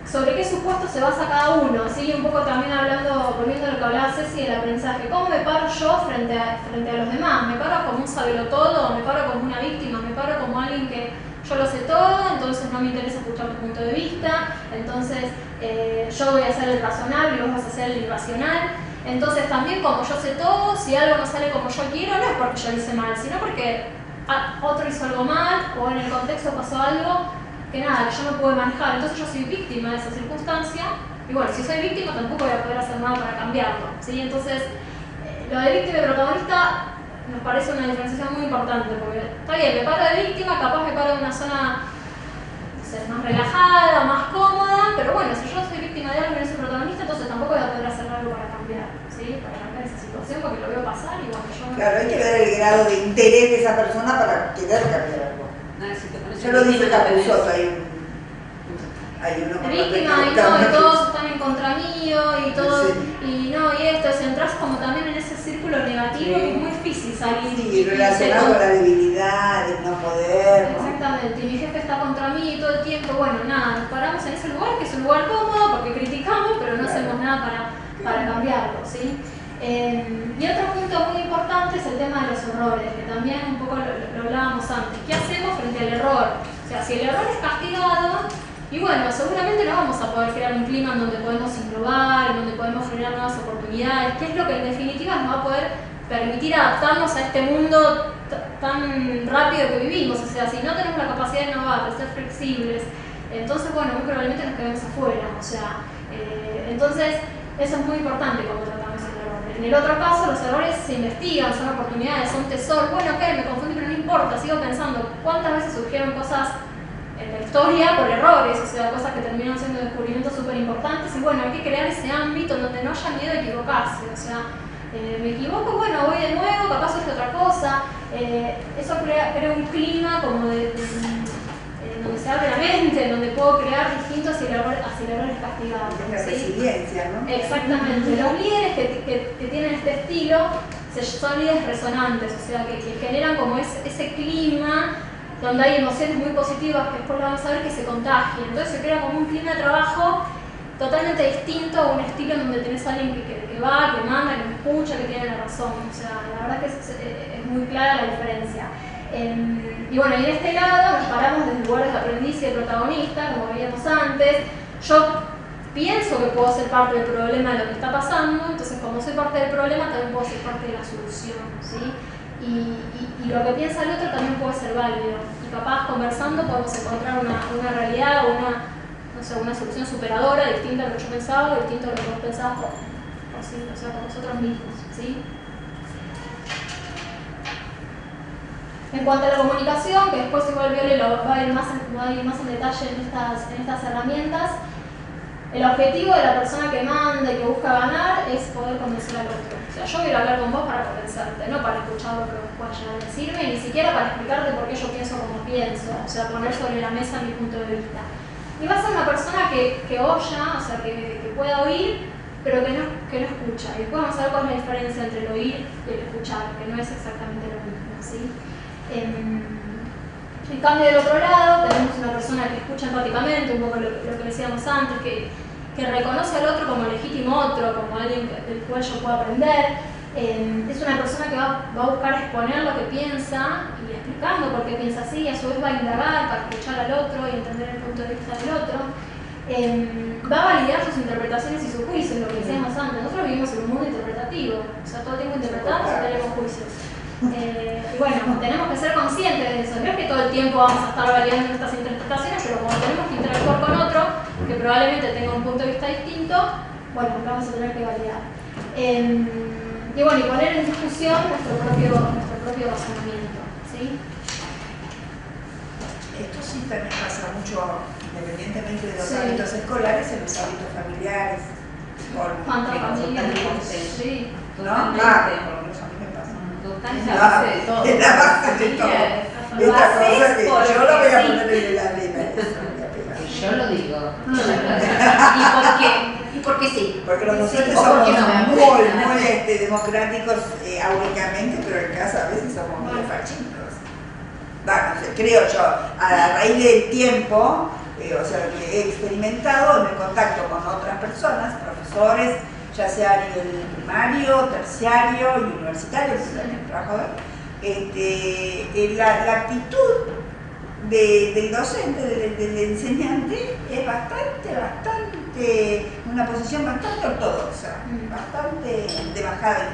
sobre qué supuesto se basa cada uno, ¿sí? Un poco también volviendo a lo que hablaba Ceci del aprendizaje. ¿Cómo me paro yo frente a los demás? ¿Me paro como un sabelotodo? ¿Me paro como una víctima? ¿Me paro como alguien que yo lo sé todo, entonces no me interesa escuchar tu punto de vista? Entonces yo voy a hacer el razonable y vos vas a hacer el irracional. Entonces también como yo sé todo, si algo no sale como yo quiero, no es porque yo lo hice mal, sino porque otro hizo algo mal o en el contexto pasó algo que nada, que yo no puedo manejar. Entonces yo soy víctima de esa circunstancia y bueno, si soy víctima tampoco voy a poder hacer nada para cambiarlo, ¿sí? Entonces lo de víctima y protagonista nos parece una diferenciación muy importante, porque está bien, me paro de víctima, capaz me paro en una zona, no sé, más relajada, más cómoda, pero bueno, si yo soy víctima de algo y no soy protagonista, entonces tampoco voy a poder hacer algo para cambiar, ¿sí? Para cambiar esa situación, porque lo veo pasar y bueno, yo no... Claro, hay que ver el grado de interés de esa persona para querer cambiar algo. Yo lo dije Capusotto, hay uno con víctima y no, y todos están en contra mío y todo, y no, y esto, si entras como también en ese círculo negativo, que es muy difícil salir. Sí, relacionado con la debilidad, el no poder. Exactamente, y mi jefe está contra mí todo el tiempo, bueno, nada, nos paramos en ese lugar, que es un lugar cómodo, porque criticamos, pero no hacemos nada para cambiarlo, ¿sí? Y otro punto muy importante es el tema de los errores, que también un poco lo hablábamos antes. ¿Qué hacemos frente al error? O sea, si el error es castigado, y bueno, seguramente no vamos a poder crear un clima en donde podemos innovar, en donde podemos generar nuevas oportunidades, que es lo que en definitiva nos va a poder permitir adaptarnos a este mundo tan rápido que vivimos. O sea, si no tenemos la capacidad de innovar, de ser flexibles, entonces bueno, muy probablemente nos quedemos afuera. O sea, entonces eso es muy importante como tratamos el error. En el otro caso, los errores se investigan, son oportunidades, son tesoros. Bueno, ok, me confundí, pero no importa, sigo pensando cuántas veces surgieron cosas en la historia por errores, o sea, cosas que terminan siendo descubrimientos súper importantes. Y bueno, hay que crear ese ámbito donde no haya miedo a equivocarse. O sea, me equivoco, bueno, voy de nuevo, capaz surge otra cosa. Eso crea un clima como donde se abre la mente, donde puedo crear distintos si el error es castigado. Es la resiliencia, ¿no? Exactamente. Los líderes que tienen este estilo son líderes resonantes, o sea, que generan como ese clima donde hay emociones muy positivas que después lo vamos a ver que se contagian. Entonces se crea como un clima de trabajo totalmente distinto a un estilo en donde tenés a alguien que va, que manda, que me escucha, que tiene la razón. O sea, la verdad que es muy clara la diferencia. Y bueno, y de este lado nos paramos desde lugares de aprendiz y de protagonista, como veíamos antes. Yo pienso que puedo ser parte del problema de lo que está pasando, entonces como soy parte del problema también puedo ser parte de la solución, ¿sí? Y lo que piensa el otro también puede ser válido. Y capaz conversando podemos encontrar una realidad o una solución superadora, distinta a lo que yo pensaba, distinta a lo que vos pensabas por nosotros mismos, ¿sí? En cuanto a la comunicación, que después igual Viole va a ir más en detalle en estas herramientas, el objetivo de la persona que manda y que busca ganar es poder convencer al otro. O sea, yo quiero hablar con vos para convencerte, no para escuchar lo que vos puedas llegar a decirme, ni siquiera para explicarte por qué yo pienso como pienso, o sea, poner sobre la mesa mi punto de vista. Y va a ser una persona que oya, o sea, que pueda oír, pero que no escucha. Y después vamos a ver cuál es la diferencia entre el oír y el escuchar, que no es exactamente lo mismo, ¿sí? En cambio, del otro lado, tenemos una persona que escucha empáticamente, un poco lo que decíamos antes, que reconoce al otro como legítimo otro, como alguien del cual yo puedo aprender. Es una persona que va a buscar exponer lo que piensa y explicando por qué piensa así, y a su vez va a indagar para escuchar al otro y entender el punto de vista del otro. Va a validar sus interpretaciones y sus juicios, lo que decíamos antes. Nosotros vivimos en un mundo interpretativo, o sea, todo el tiempo interpretamos y tenemos juicios. Y bueno, tenemos que ser conscientes de eso. No es que todo el tiempo vamos a estar validando estas interpretaciones, pero como tenemos que interactuar con otro que probablemente tenga un punto de vista distinto, bueno, lo vamos a tener que validar. Y bueno, y poner en discusión nuestro propio razonamiento, ¿sí? Esto sí también pasa mucho, independientemente de los Sí. hábitos escolares, en los hábitos familiares. ¿Cuántas familias? Totalmente. Sí. ¿No? Totalmente. Por lo menos a mí me pasa. Totalmente. Es la base de todo. Es la base de todo. Lo Esta cosa haces que porque yo lo voy a sí. poner en la arena, eso me voy a pegar. Yo lo digo. ¿Y por qué? ¿Y por qué sí? Porque los docentes o somos porque no me muy democráticos áuricamente, pero en casa a veces somos muy fachitos. Bueno, creo yo, a raíz del tiempo, o sea, que he experimentado en el contacto con otras personas, profesores, ya sea a nivel primario, terciario y universitario, que también trabajo la actitud del docente, del enseñante, es bastante, una posición bastante ortodoxa, bastante de bajada.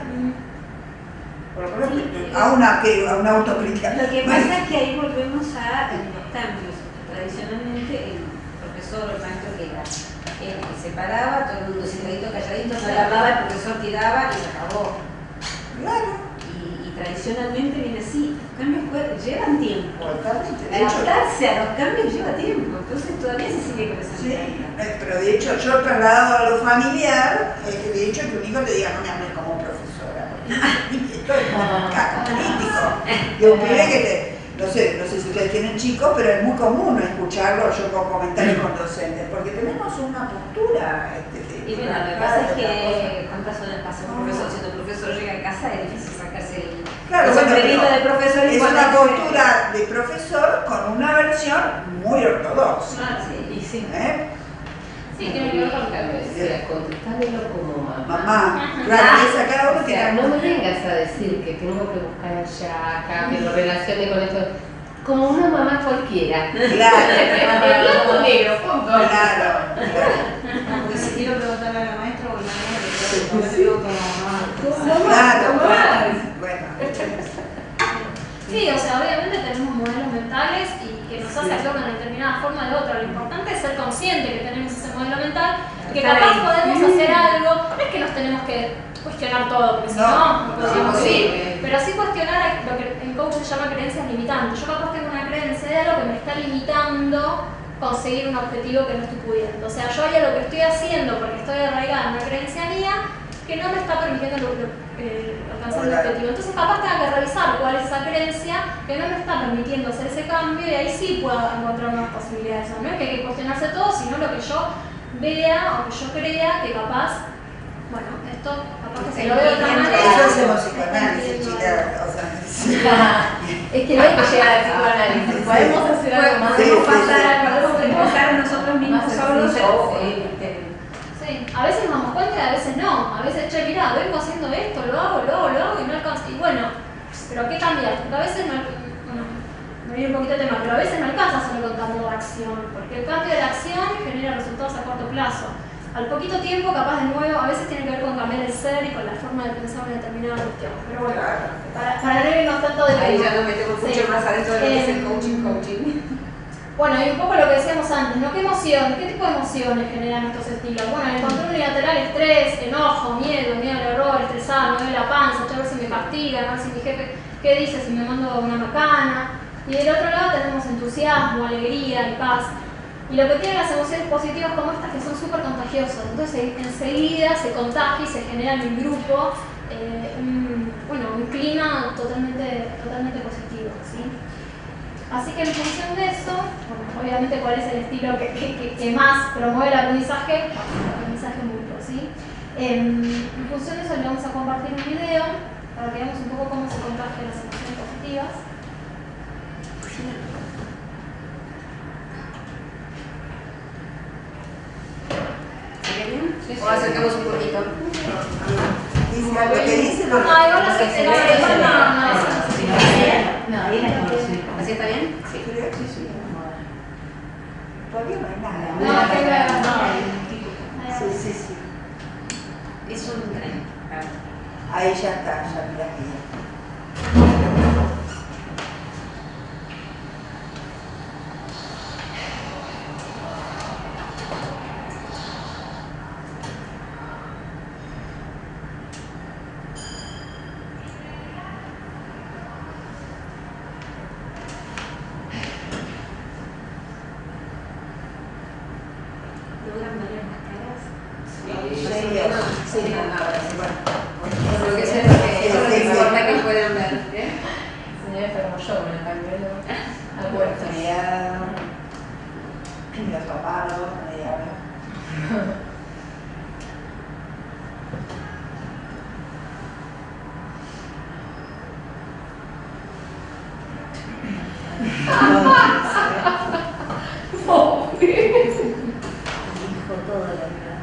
Por lo menos a una autocrítica. Lo que pasa es que ahí volvemos a los cambios. Tradicionalmente el profesor o el maestro que era el que se paraba, todo el mundo sentadito, calladito, no le hablaba, el profesor tiraba y se acabó. Claro. Y tradicionalmente viene así. Los cambios llevan tiempo. Totalmente. De hecho, Adaptarse a los cambios lleva tiempo. Entonces todavía se sigue con esa sí, mentalidad. pero de hecho yo trasladado a lo familiar, de hecho que un hijo te diga no me hables como profesora. Esto es político. Y un pibe que no sé si ustedes tienen chicos, pero es muy común escucharlo yo con comentarios con docentes, porque tenemos una postura. Y bueno, lo que pasa es que cuántas horas pasa un profesor, si el profesor llega a casa es difícil sacarse el sombrerito de profesor y es una ponerse- postura de profesor con una versión muy ortodoxa. Ah, sí, y sí. Sí, tiene que ver con Claro, decía, contestámelo como mamá. Mamá, claro, esa cada uno O tiene sea, no algo. me vengas a decir que tengo que buscar allá, acá, que lo relacione con esto. Como una mamá cualquiera. Claro, El blanco negro, punto. claro. Porque si quiero preguntarle a la maestra o a la maestra, le digo como mamá. Claro, Mamá. bueno. Sí, o sea, obviamente tenemos modelos mentales y que nos hace actuar de una determinada forma de otra. Lo importante es ser consciente que tenemos ese modelo mental y que capaz podemos hacer algo. No es que nos tenemos que cuestionar todo, porque si no podríamos vivir. Pero sí cuestionar lo que en coaching se llama creencias limitantes. Yo capaz tengo una creencia de algo que me está limitando conseguir un objetivo que no estoy pudiendo. O sea, yo hay algo que estoy haciendo porque estoy arraigada en una creencia mía que no me está permitiendo alcanzar el objetivo. Entonces capaz tenga que revisar cuál es esa creencia que no me está permitiendo hacer ese cambio y ahí sí puedo encontrar nuevas posibilidades. No es que hay que cuestionarse todo, sino lo que yo vea o que yo crea que capaz, bueno, esto capaz que se lo veo de otra manera. Eso hacemos psicoanálisis, chicas. O sea, sí. Es que no hay que llegar al psicoanálisis, podemos hacer algo más. Sí, Podemos sí, pasar, podemos empezar nosotros mismos Más solos sencillo, o sí. Sí, a veces nos damos cuenta y a veces no. A veces, che, mira, vengo haciendo esto, lo hago y no alcanzo. Y bueno, pero ¿qué cambiar? Porque a veces no, bueno, me viene un poquito el tema, pero a veces no alcanza solo con cambio de acción, porque el cambio de la acción genera resultados a corto plazo. Al poquito tiempo, capaz de nuevo, a veces tiene que ver con cambiar el ser y con la forma de pensar una determinada cuestión. Pero bueno, para no irnos tanto de Ahí tema. ya nos metemos mucho más adentro de lo que es el coaching. Bueno, y un poco lo que decíamos antes, ¿no? ¿Qué tipo de emociones generan estos estilos? Bueno, en el control unilateral, estrés, enojo, miedo al error, estresado, me duele la panza, a ver si me castigan, a ver si mi jefe, ¿qué dice? Si me mando una macana. Y del otro lado tenemos entusiasmo, alegría y paz. Y lo que tienen las emociones positivas como estas que son súper contagiosas. Entonces enseguida se contagia y se genera en un grupo un clima totalmente positivo, ¿sí? Así que en función de eso, bueno, obviamente cuál es el estilo que más promueve el aprendizaje mutuo, ¿sí? En función de eso le vamos a compartir un video para que veamos un poco cómo se contagian las emociones positivas. ¿Se ve bien? ¿O acercamos un poquito? Dice lo que dice lo No, igual no sé si no, No, ahí es como ¿Así está bien? Sí, sí. Todavía no hay nada. No, que ver, Sí. Es un tren. Ahí ya está, ya mira que ya. sí, ahora sí, bueno. Por lo que sea, porque eso es lo que importa que puedan ver. Señora está como yo, con el pañuelo al Bueno, cuerpo. mirada, los zapatos, ahora. Dijo toda la vida.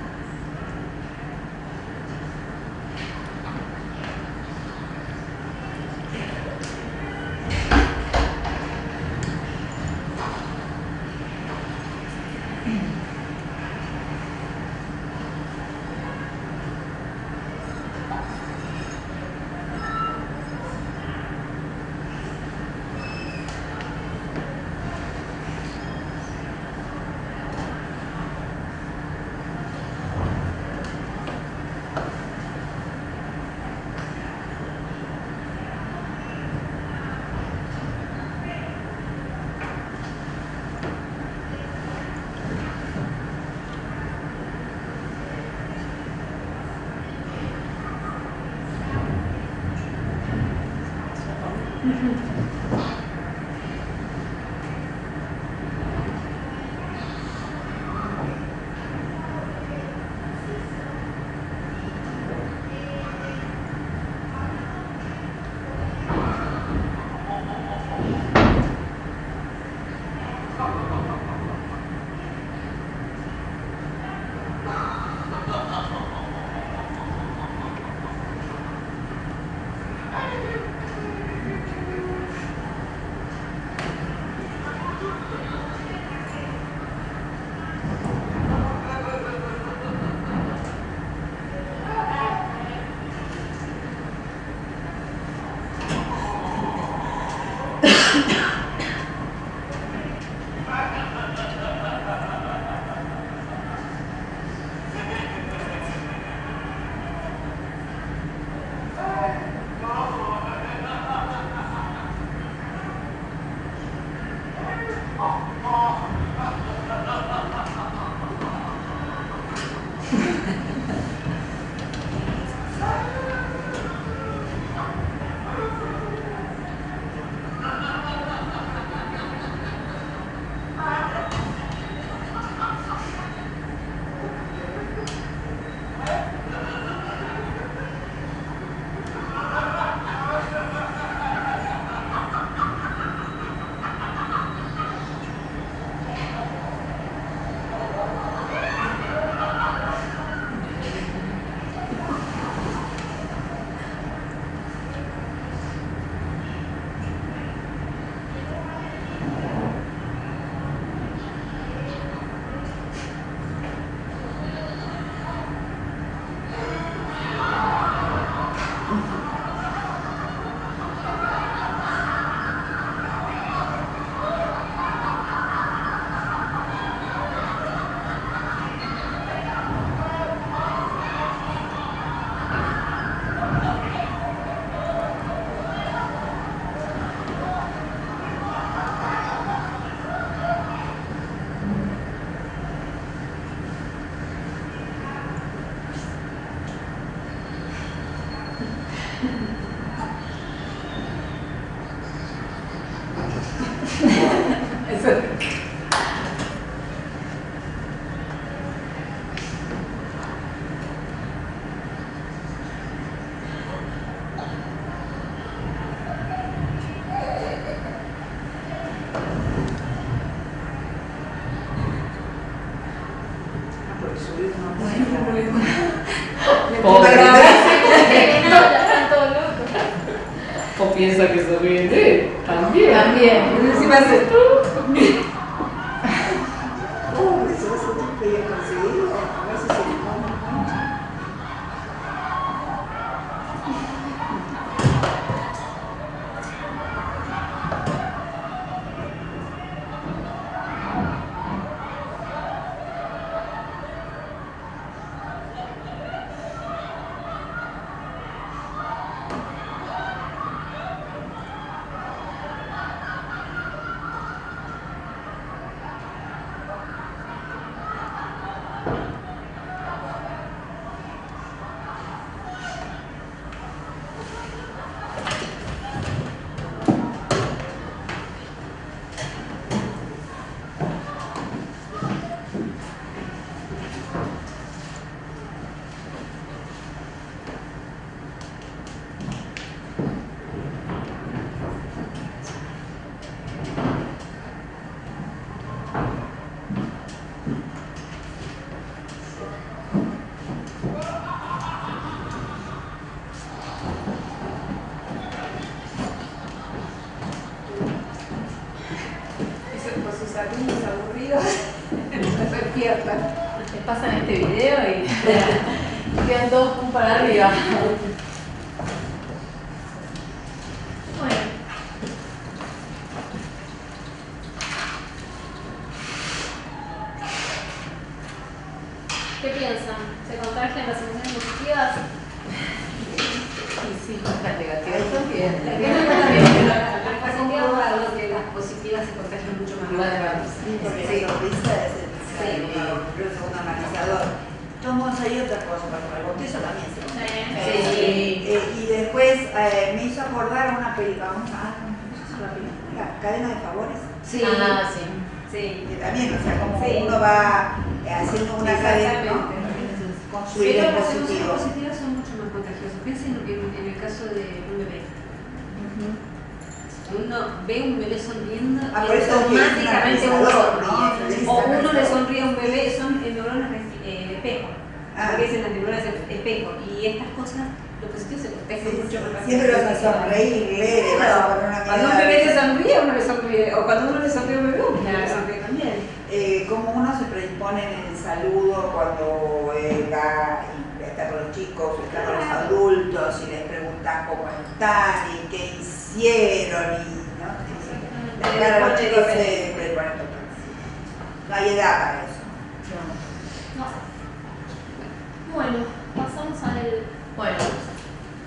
O piensa que se ríen de él. También. También. Encima haces tú. Eso es otro que yo conseguí. A ver si se le pone mucho. positivos se despiertan. Les pasan este video y quedan todos un para arriba. Bueno. ¿Qué piensan? ¿Se contagian las emociones positivas? Sí, las negativas también. Pasa un poco algo que las positivas se contagian mucho más rápido. Porque Sí. la sonrisa es el segundo analizador. Tomamos ahí otra cosa, para el bautizo también se contagia. Sí. Y después me hizo acordar una película, la cadena de favores. Sí. Ah, sí. Sí. Que también, o sea, como Sí. uno va haciendo una cadena, ¿no? Construir Pero el las positivo. emociones positivas son mucho más contagiosas. Piensen en el caso de un bebé. Uno ve un bebé sonriendo y Por eso automáticamente uno sonríe. ¿no? O uno le sonríe a un bebé, son neuronas espejo. Porque dicen las neuronas espejo. Y estas cosas, lo positivo se contagia mucho más rápido. Siempre vas a sonreírle, le vas a poner una Cuando un mirada. bebé te sonríe, uno le sonríe. O cuando uno le sonríe a un bebé, uno le sonríe también. Cómo uno se predispone en el saludo cuando va y está con los chicos, está con los adultos y les preguntan cómo están y qué hicieron y ¿no? Claro, los chicos se prediponen totalmente. No hay edad para eso. No. Bueno, pasamos al... Bueno,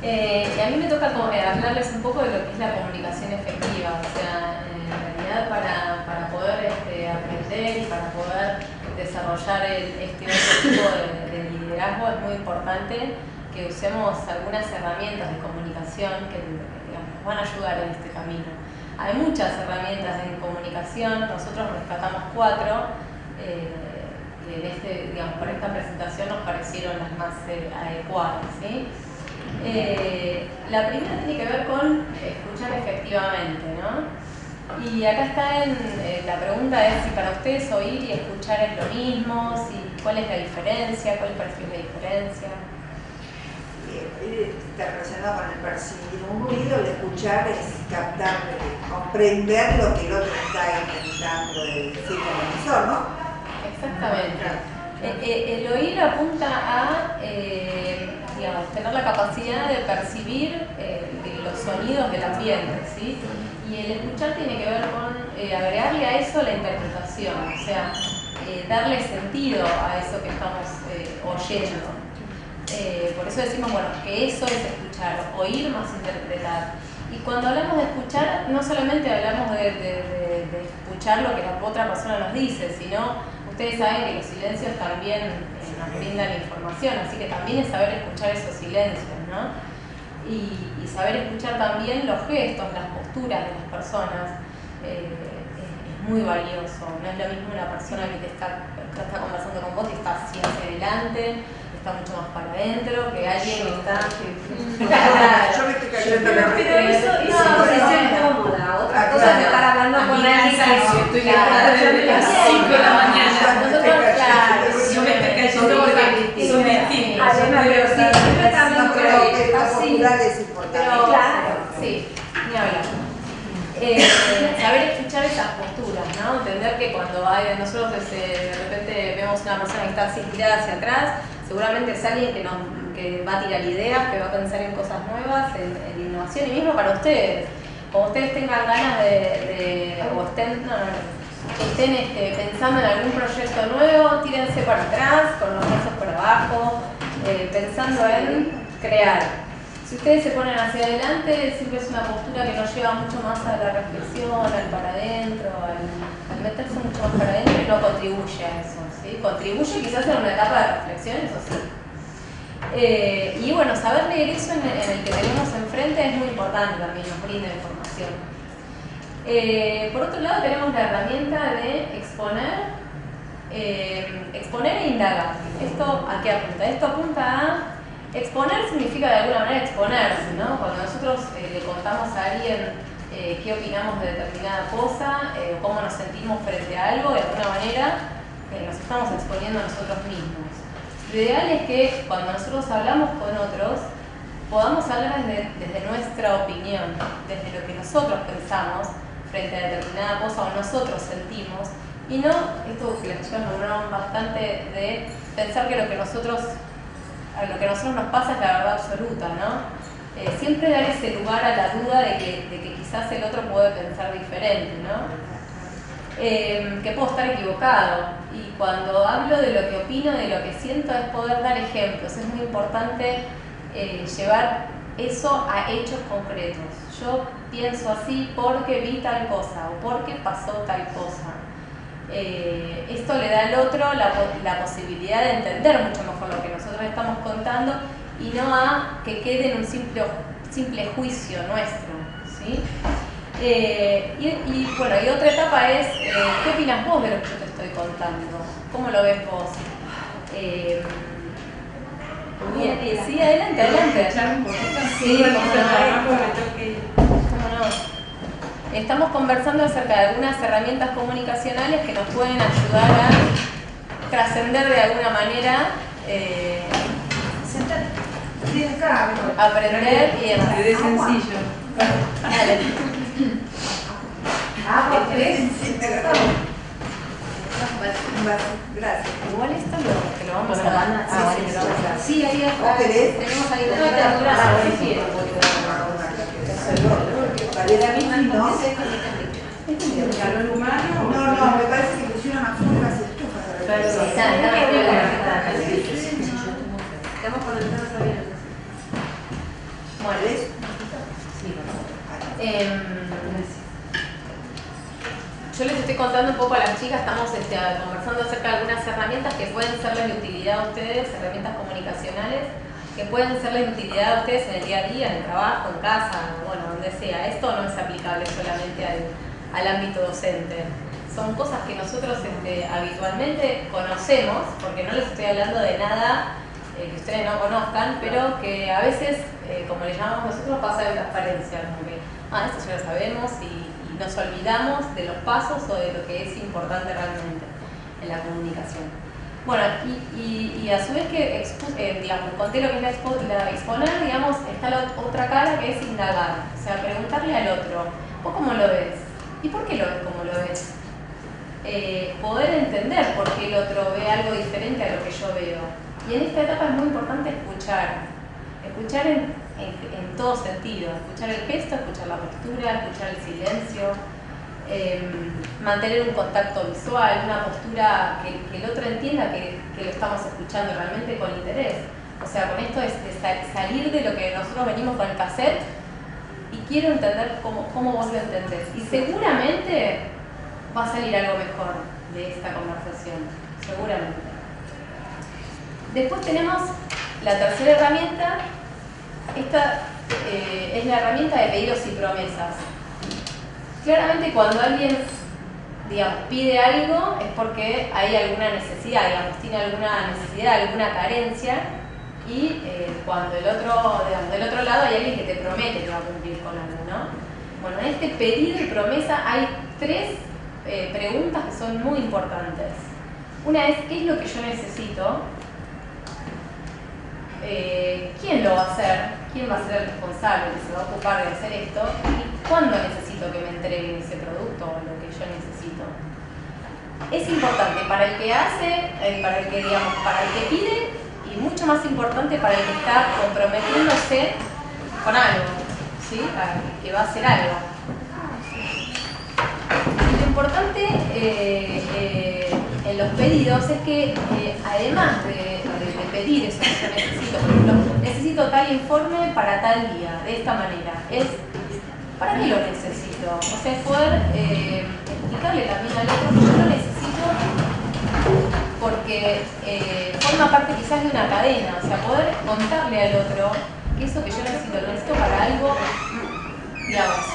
y a mí me toca hablarles un poco de lo que es la comunicación efectiva. O sea, en realidad para poder aprender y para poder desarrollar este otro tipo de liderazgo es muy importante que usemos algunas herramientas de comunicación que digamos, nos van a ayudar en este camino. Hay muchas herramientas de comunicación, nosotros rescatamos 4. Que digamos, para esta presentación nos parecieron las más adecuadas, ¿sí? La primera tiene que ver con escuchar efectivamente, ¿no? Y acá está la pregunta es si para ustedes oír y escuchar es lo mismo, cuál es la diferencia, cuál para ustedes es la diferencia. Está relacionado con el percibir un ruido, el escuchar es captar, comprender lo que el otro está intentando decir con el emisor, ¿no? Exactamente. El oír apunta a digamos, tener la capacidad de percibir los sonidos del ambiente, ¿sí? Y el escuchar tiene que ver con agregarle a eso la interpretación, o sea, darle sentido a eso que estamos oyendo. Por eso decimos, bueno, que eso es escuchar, oír más interpretar. Y cuando hablamos de escuchar, no solamente hablamos de escuchar lo que la otra persona nos dice, sino ustedes saben que los silencios también nos brindan información, así que también es saber escuchar esos silencios, ¿no? Y saber escuchar también los gestos, las posturas de las personas es muy valioso. No es lo mismo una persona que está conversando con vos y está así hacia adelante, está mucho más para adentro, que alguien que está... Yo me estoy cayendo en la Pero eso es una posición cómoda. Otra cosa es estar hablando con alguien que estoy levantada desde las 5 de la mañana. Nosotros, claro, Yo me estoy cayendo porque soy distinta. pero sí, siempre también por ahí. La Así. postural es importante. Pero, Claro. sí, ni hablar. Saber escuchar esas posturas, ¿no? Entender que cuando nosotros de repente vemos una persona que está así tirada hacia atrás, seguramente es alguien que va a tirar ideas, que va a pensar en cosas nuevas, en innovación, y mismo para ustedes. Cuando ustedes tengan ganas o estén pensando en algún proyecto nuevo, tírense para atrás, con los brazos por abajo, pensando en crear. Si ustedes se ponen hacia adelante, siempre es una postura que nos lleva mucho más a la reflexión, al para adentro, al meterse mucho más para adentro y no contribuye a eso, ¿sí? Contribuye quizás en una etapa de reflexión, eso sí. Y bueno, saber leer eso en el que tenemos enfrente es muy importante también, nos brinda información. Por otro lado tenemos la herramienta de exponer e indagar. ¿Esto a qué apunta? Esto apunta a... Exponer significa de alguna manera exponerse, ¿no? Cuando nosotros le contamos a alguien qué opinamos de determinada cosa, cómo nos sentimos frente a algo, de alguna manera nos estamos exponiendo a nosotros mismos. Lo ideal es que cuando nosotros hablamos con otros, podamos hablar desde nuestra opinión, desde lo que nosotros pensamos frente a determinada cosa o nosotros sentimos, Y no, esto que las chicas nombraron bastante, de pensar que lo que a nosotros nos pasa es la verdad absoluta, ¿no? Siempre dar ese lugar a la duda de que quizás el otro puede pensar diferente, ¿no? Que puedo estar equivocado. Y cuando hablo de lo que opino, de lo que siento, es poder dar ejemplos. Es muy importante llevar eso a hechos concretos. Yo pienso así porque vi tal cosa o porque pasó tal cosa. Esto le da al otro la posibilidad de entender mucho mejor lo que nosotros estamos contando y no a que quede en un simple juicio nuestro, ¿sí? Y bueno, y otra etapa es, ¿qué opinas vos de lo que yo te estoy contando? ¿Cómo lo ves vos? Bien, sí, adelante. Sí, cómo no. Estamos conversando acerca de algunas herramientas comunicacionales que nos pueden ayudar a trascender de alguna manera, aprender y demás. Es sencillo. Dale. Gracias. Igual esto lo vamos a mandar. Sí, ahí tenemos ahí la temperatura. Vale, la misma no. ¿Calor humano? No, me parece que pusieron más las estufas. Estamos con el tema abierto. Bueno, yo les estoy contando un poco a las chicas, estamos conversando acerca de algunas herramientas que pueden serles de utilidad a ustedes, herramientas comunicacionales, que pueden serles de utilidad a ustedes en el día a día, en el trabajo, en casa, bueno, donde sea. Esto no es aplicable solamente al ámbito docente. Son cosas que nosotros habitualmente conocemos, porque no les estoy hablando de nada que ustedes no conozcan, pero que a veces, como le llamamos nosotros, pasa de transparencia, como que, esto ya lo sabemos y nos olvidamos de los pasos o de lo que es importante realmente en la comunicación. Bueno, y a su vez que digamos, conté lo que es la exponer, digamos, está la otra cara que es indagar, o sea, preguntarle al otro, ¿vos cómo lo ves? ¿Y por qué lo ves como lo ves? Poder entender por qué el otro ve algo diferente a lo que yo veo. Y en esta etapa es muy importante escuchar en todo sentido, escuchar el gesto, escuchar la postura, escuchar el silencio, mantener un contacto visual, una postura que el otro entienda que lo estamos escuchando realmente con interés. O sea, con esto es salir de lo que nosotros venimos con el cassette y quiero entender cómo vos lo entendés. Y seguramente va a salir algo mejor de esta conversación, seguramente. Después tenemos la tercera herramienta. Esta es la herramienta de pedidos y promesas. Claramente cuando alguien, digamos, pide algo es porque hay alguna necesidad, digamos, tiene alguna necesidad, alguna carencia, y cuando del otro lado hay alguien que te promete que va a cumplir con algo, ¿no? Bueno, en este pedido y promesa hay tres preguntas que son muy importantes. Una es, ¿qué es lo que yo necesito? ¿Quién lo va a hacer? ¿Quién va a ser el responsable que se va a ocupar de hacer esto? ¿Y cuándo necesito que me entreguen ese producto o lo que yo necesito? Es importante para el que hace, para el que pide, y mucho más importante para el que está comprometiéndose con algo, ¿sí? Que va a hacer algo. Y lo importante en los pedidos es que además de pedir eso que yo necesito, por ejemplo, necesito tal informe para tal día, de esta manera, es ¿para qué lo necesito? O sea, es poder explicarle también al otro que yo lo necesito porque forma parte quizás de una cadena, o sea, poder contarle al otro que eso que yo lo necesito para algo, digamos,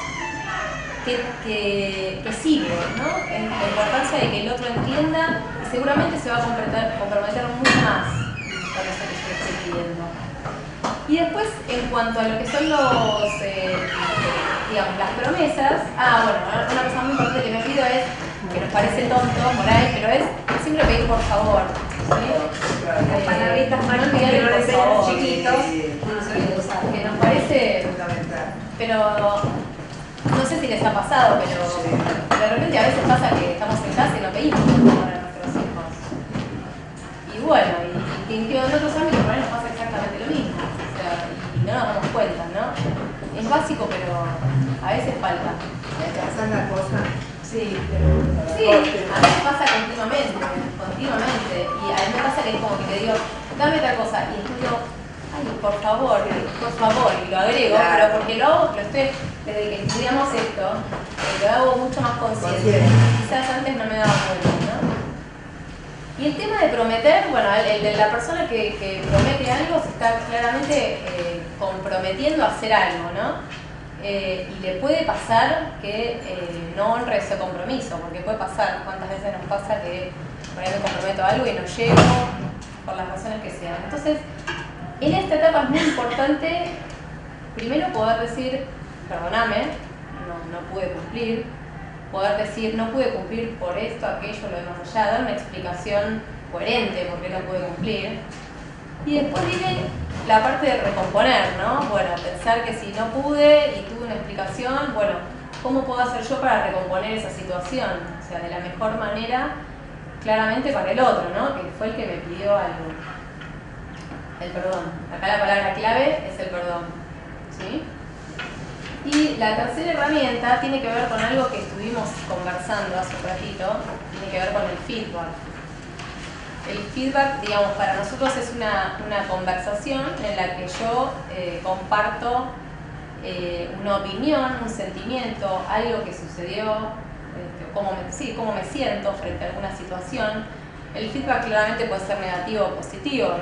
que sirve, ¿no? La importancia de que el otro entienda y seguramente se va a comprometer mucho más con eso que yo estoy pidiendo. Y después, en cuanto a lo que son digamos, las promesas, bueno, una cosa muy importante que me pido es, que nos parece tonto por ahí, pero es siempre pedir por favor, ¿sí? Las palabritas no mágicas pedir que no por les ven los favor, chiquitos, uno se olvida usar. que nos parece, Fundamental. pero no sé si les ha pasado, pero de repente a veces pasa que estamos en casa y no pedimos para nuestros hijos. Y bueno, y en otros ámbitos por ahí nos pasa exactamente lo mismo. O sea, y no nos damos cuenta, ¿no? Es básico, pero a veces falta. Esa es la cosa. Sí, sí, a mí me pasa continuamente. Y a mí me pasa que es como que te digo, dame otra cosa. Y después digo, ay, por favor, y lo agrego, claro. pero porque lo hago, desde que estudiamos esto, lo hago mucho más consciente. Quizás antes no me daba cuenta, ¿no? Y el tema de prometer, bueno, el de la persona que promete algo se está claramente comprometiendo a hacer algo, ¿no? Y le puede pasar que no honre ese compromiso, porque puede pasar, cuántas veces nos pasa que por ahí me comprometo a algo y no llego, por las razones que sean. Entonces, en esta etapa es muy importante, primero poder decir, perdóname, no pude cumplir, poder decir, no pude cumplir por esto, aquello, lo demás allá, dar una explicación coherente por qué no pude cumplir. Y después viene la parte de recomponer, ¿no? Bueno, pensar que si no pude y tuve una explicación, bueno, ¿cómo puedo hacer yo para recomponer esa situación? O sea, de la mejor manera, claramente para el otro, ¿no? Que fue el que me pidió algo. El perdón. Acá la palabra clave es el perdón, ¿sí? Y la tercera herramienta tiene que ver con algo que estuvimos conversando hace un ratito, tiene que ver con el feedback. El feedback, digamos, para nosotros es una conversación en la que yo comparto una opinión, un sentimiento, algo que sucedió, cómo me siento frente a alguna situación. El feedback claramente puede ser negativo o positivo,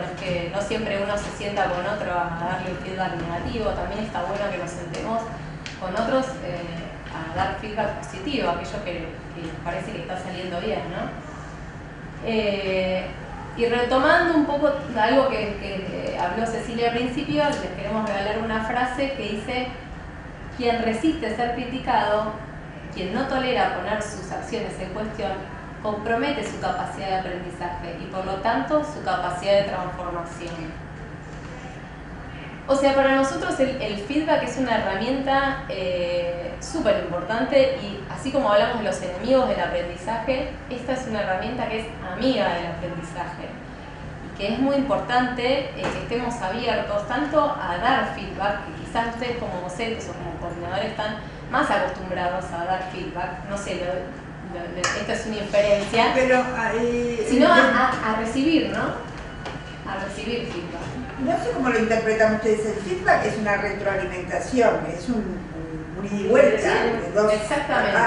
no siempre uno se sienta con otro a darle un feedback negativo, también está bueno que nos sentemos con otros a dar feedback positivo, aquello que parece que está saliendo bien, ¿no? Y retomando un poco algo que habló Cecilia al principio, les queremos regalar una frase que dice: quien resiste ser criticado, quien no tolera poner sus acciones en cuestión, compromete su capacidad de aprendizaje y por lo tanto su capacidad de transformación. O sea, para nosotros el feedback es una herramienta súper importante, y así como hablamos de los enemigos del aprendizaje, esta es una herramienta que es amiga del aprendizaje y que es muy importante que estemos abiertos tanto a dar feedback, que quizás ustedes como docentes o como coordinadores están más acostumbrados a dar feedback, no sé, esto es una inferencia, pero, sino a recibir, ¿no? A recibir feedback. No sé cómo lo interpretan ustedes. El feedback es una retroalimentación, es un ida y vuelta. Sí, exactamente.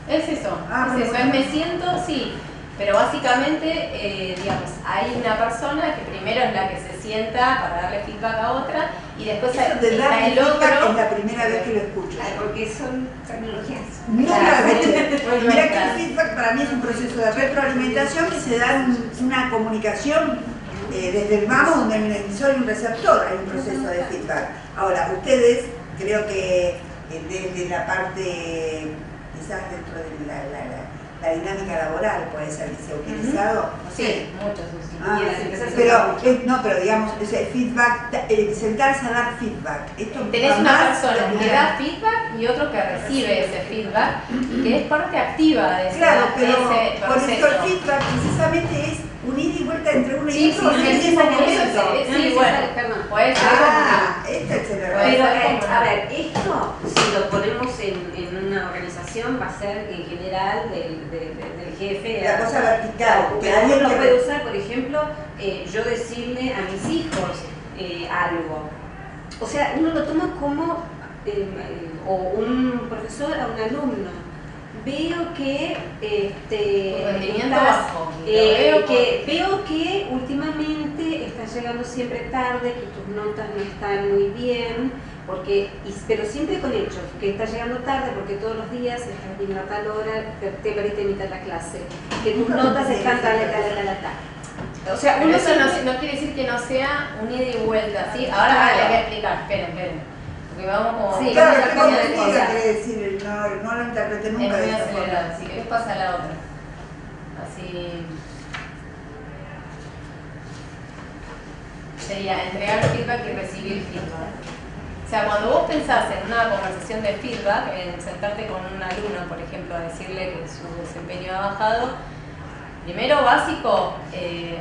Es eso, es me siento, sí. Pero básicamente, digamos, hay una persona que primero es la que se sienta para darle feedback a otra, y después eso de está dar el otro. es la primera vez que lo escucho. Porque son tecnologías. Nunca lo escuché. Mira que el feedback para mí es un proceso de retroalimentación que se da en una comunicación desde el vamos, donde hay un emisor y un receptor, hay un proceso de feedback. Ahora, ustedes, creo que desde la parte, quizás dentro de la dinámica laboral puede ser que sea utilizado, no sé. Sí, muchos usan. Pero digamos, ese feedback, sentarse a dar feedback. Esto tenés una persona que da feedback y otro que recibe ese feedback, y que es parte activa de ese proceso. Claro, pero por eso el feedback precisamente es un ida y vuelta entre uno y otro en el mismo momento. Sí, bueno, puede ser. Esta es el Pero, a ver, esto, si lo ponemos en una organización, va a ser en general del jefe. La cosa vertical. Pero alguien lo puede usar, por ejemplo, yo decirle a mis hijos algo. O sea, uno lo toma como, o un profesor a un alumno. Veo que veo que últimamente estás llegando siempre tarde, que tus notas no están muy bien, pero siempre con hechos, que estás llegando tarde porque todos los días estás viniendo a tal hora, te perdiste mitad de la clase, que tus notas están tal. O sea, eso no quiere decir que no sea un ida y vuelta, ¿sí? Ahora les voy a explicar, esperen. Porque vamos como... Sí, claro, quiere decir, no lo interpreté nunca. Es muy de esa acelerado, forma. si querés pasa a la otra. Así... Sería entregar feedback y recibir feedback. sea, cuando vos pensás en una conversación de feedback, en sentarte con un alumno, por ejemplo, a decirle que su desempeño ha bajado, primero, básico,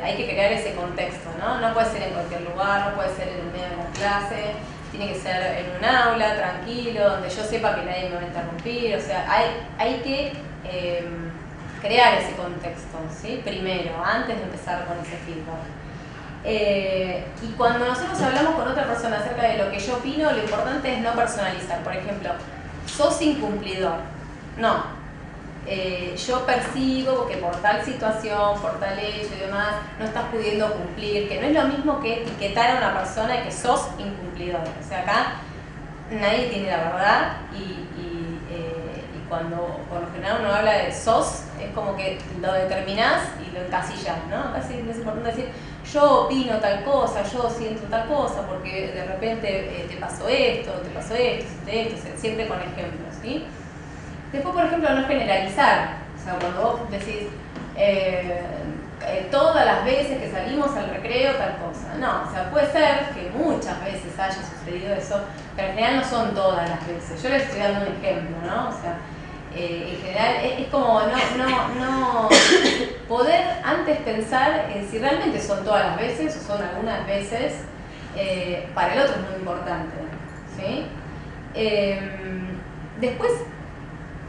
hay que crear ese contexto, ¿no? No puede ser en cualquier lugar, no puede ser en el medio de la clase, tiene que ser en un aula, tranquilo, donde yo sepa que nadie me va a interrumpir, o sea, hay que crear ese contexto, ¿sí? Primero, antes de empezar con ese feedback. Y cuando nosotros hablamos con otra persona acerca de lo que yo opino, lo importante es no personalizar. Por ejemplo, sos incumplidor. No. Yo percibo que por tal situación, por tal hecho y demás, no estás pudiendo cumplir, que no es lo mismo que etiquetar a una persona que sos incumplidor. O sea, acá nadie tiene la verdad y cuando por lo general uno habla de sos, es como que lo determinás y lo encasillas, ¿no? Casi es importante decir, yo opino tal cosa, yo siento tal cosa, porque de repente te pasó esto, siempre con ejemplos, ¿sí? Después, por ejemplo, no generalizar. O sea, cuando vos decís todas las veces que salimos al recreo, tal cosa. No, o sea, puede ser que muchas veces haya sucedido eso, pero en general no son todas las veces. Yo les estoy dando un ejemplo, ¿no? O sea, en general es como no poder antes pensar en si realmente son todas las veces o son algunas veces, para el otro es muy importante, ¿sí? Después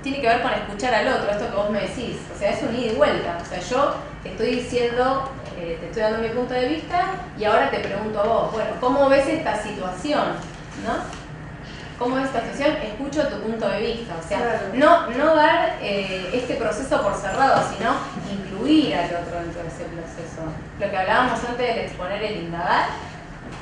tiene que ver con escuchar al otro, esto que vos me decís, o sea, es un ida y vuelta, o sea, yo te estoy diciendo, te estoy dando mi punto de vista y ahora te pregunto a vos, bueno, ¿cómo ves esta situación? ¿No? ¿Cómo ves esta situación? Escucho tu punto de vista, o sea, claro. no dar este proceso por cerrado, sino incluir al otro dentro de ese proceso. Lo que hablábamos antes del exponer el indagar,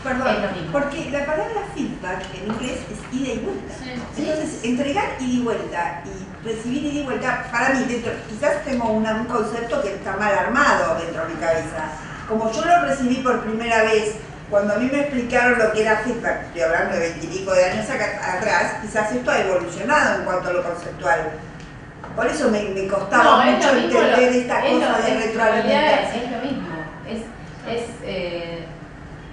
perdón, es lo mismo. porque la palabra feedback en inglés es ida y vuelta. Sí. Entonces, entregar ida y vuelta y recibir ida y vuelta, para mí, dentro, quizás tengo un concepto que está mal armado dentro de mi cabeza. Como yo lo recibí por primera vez, cuando a mí me explicaron lo que era feedback, estoy hablando de 20 y pico de años atrás, quizás esto ha evolucionado en cuanto a lo conceptual. Por eso me costaba mucho entender esta cosa de retroalimentación. Es lo mismo,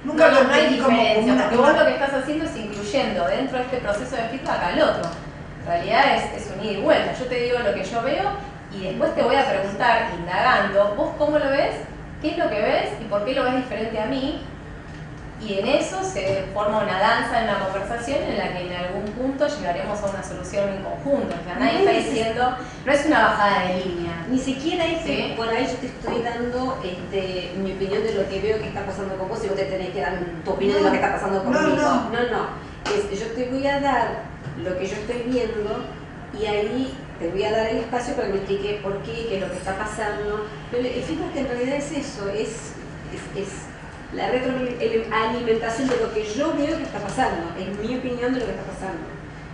Nunca no hay diferencia, como porque vos lo que estás haciendo es incluyendo dentro de este proceso de feedback al otro. En realidad es un ida y vuelta. Yo te digo lo que yo veo y después te voy a preguntar, indagando, ¿vos cómo lo ves? ¿Qué es lo que ves? ¿Y por qué lo ves diferente a mí? Y en eso se forma una danza en la conversación en la que en algún punto llegaremos a una solución en conjunto. O sea, nadie está diciendo, no es una bajada de línea. Ni siquiera es que ¿sí? por ahí yo te estoy dando mi opinión de lo que veo que está pasando con vos y vos te tenés que dar tu opinión de lo que está pasando conmigo. No. Yo te voy a dar lo que yo estoy viendo y ahí te voy a dar el espacio para que me explique por qué, qué es lo que está pasando. Pero el feedback en realidad es eso, es la retroalimentación de lo que yo veo que está pasando, es mi opinión de lo que está pasando.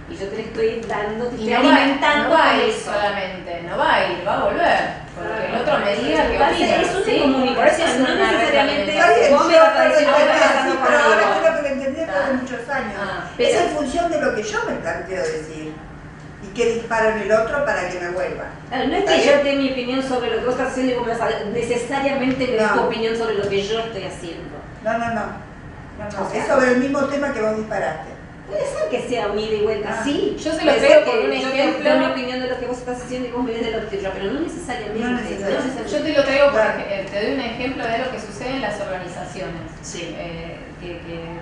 Y yo te le estoy dando, te estoy alimentando no va a ir eso. solamente, no va a ir, va a volver. Porque el otro me diga que opina. Es una comunicación, no necesariamente vos me Yo vas a decir lo que está pasando pero ahora conmigo. creo que lo entendí después de muchos años. pero- Es en función de lo que yo me planteo decir. Y qué disparo en el otro para que me vuelva. Claro, no es que yo dé mi opinión sobre lo que vos estás haciendo y vos me vas a necesariamente me das tu opinión sobre lo que yo estoy haciendo. No. O sea, Es sobre el mismo tema que vos disparaste. Puede ser que sea un ida y vuelta, sí. Yo se lo Puede pego ser con que un yo ejemplo. te doy mi opinión de lo que vos estás haciendo y vos me des de lo que yo, pero no necesariamente. No necesariamente. Yo te lo traigo, te doy un ejemplo de lo que sucede en las organizaciones. Sí. Que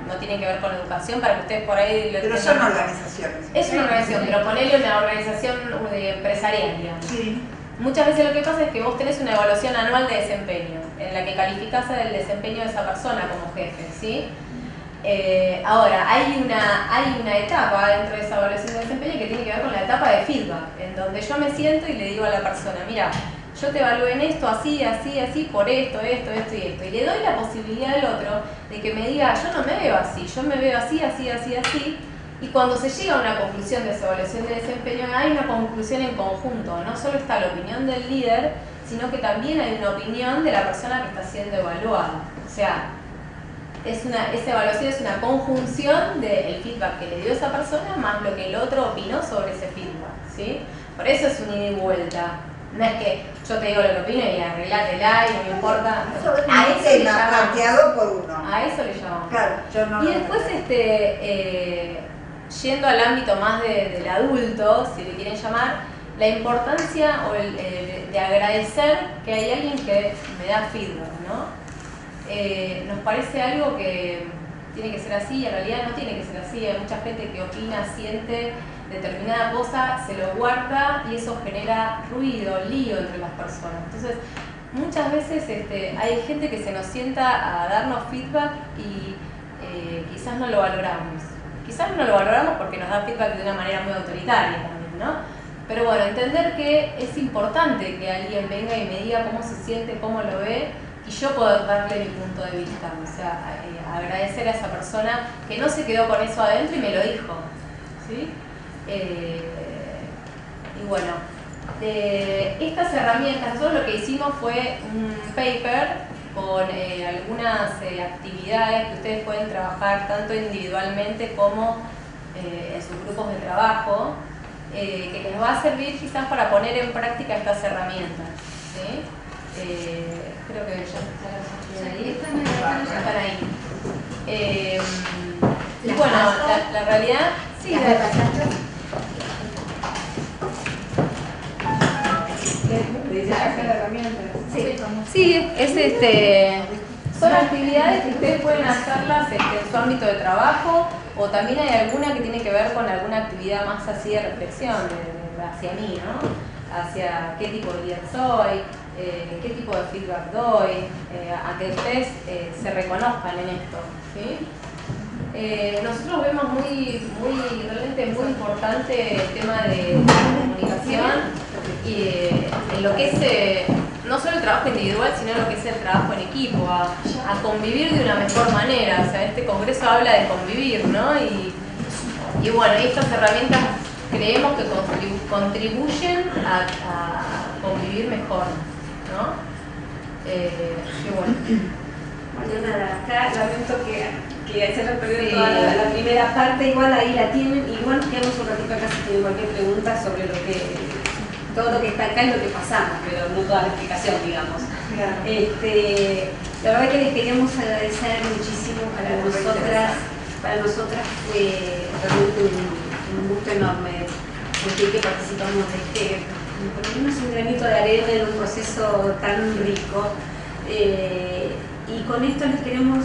no tienen que ver con educación, para que ustedes por ahí lo Pero entiendan. son organizaciones. Es una organización, pero ponele una organización empresarial, digamos. Sí. Muchas veces lo que pasa es que vos tenés una evaluación anual de desempeño, en la que calificás el desempeño de esa persona como jefe, ¿sí? Ahora, hay una etapa dentro de esa evaluación de desempeño que tiene que ver con la etapa de feedback, en donde yo me siento y le digo a la persona, mira, yo te evalué en esto, así, por esto y esto. Y le doy la posibilidad al otro de que me diga, yo no me veo así, yo me veo así. Y cuando se llega a una conclusión de esa evaluación de desempeño, hay una conclusión en conjunto. No solo está la opinión del líder, sino que también hay una opinión de la persona que está siendo evaluada. O sea, esa evaluación es una conjunción del feedback que le dio esa persona más lo que el otro opinó sobre ese feedback, ¿sí? Por eso es un ida y vuelta. No es que yo te digo lo que opino y arreglátela y no me importa. Sobre A un eso le tema llamamos. planteado por uno. A eso le llamamos. Claro, yo no. Y después yendo al ámbito más del adulto, si le quieren llamar, la importancia de agradecer que hay alguien que me da feedback, ¿no? Nos parece algo que tiene que ser así y en realidad no tiene que ser así. Hay mucha gente que opina, siente determinada cosa, se lo guarda y eso genera ruido, lío entre las personas. Entonces, muchas veces hay gente que se nos sienta a darnos feedback y quizás no lo valoramos. Quizás no lo valoramos porque nos da feedback de una manera muy autoritaria también, ¿no? Pero bueno, entender que es importante que alguien venga y me diga cómo se siente, cómo lo ve y yo poder darle mi punto de vista. O sea, agradecer a esa persona que no se quedó con eso adentro y me lo dijo, ¿sí? Y bueno, estas herramientas, nosotros lo que hicimos fue un paper con algunas actividades que ustedes pueden trabajar tanto individualmente como en sus grupos de trabajo, que les va a servir quizás para poner en práctica estas herramientas, ¿sí? Creo que ya están ahí. Y bueno, la realidad... Sí, sí, son actividades que ustedes pueden hacerlas en su ámbito de trabajo, o también hay alguna que tiene que ver con alguna actividad más así de reflexión hacia mí, ¿no? Hacia qué tipo de líder soy, qué tipo de feedback doy, a que ustedes se reconozcan en esto, ¿sí? Nosotros vemos realmente muy importante el tema de comunicación y en lo que es no solo el trabajo individual, sino lo que es el trabajo en equipo, a convivir de una mejor manera. O sea, este congreso habla de convivir, ¿no? Y bueno, estas herramientas creemos que contribuyen a convivir mejor, ¿no? Y bueno. Bueno, nada, acá lamento que se perdido toda la primera parte, igual ahí la tienen, igual nos quedamos un ratito acá si tienen cualquier pregunta sobre todo lo que está acá y lo que pasamos, pero no toda la explicación, digamos. Claro. La verdad que les queríamos agradecer muchísimo para nosotras fue realmente un gusto enorme sentir que participamos de por lo menos un granito de arena en un proceso tan rico. Y con esto les queremos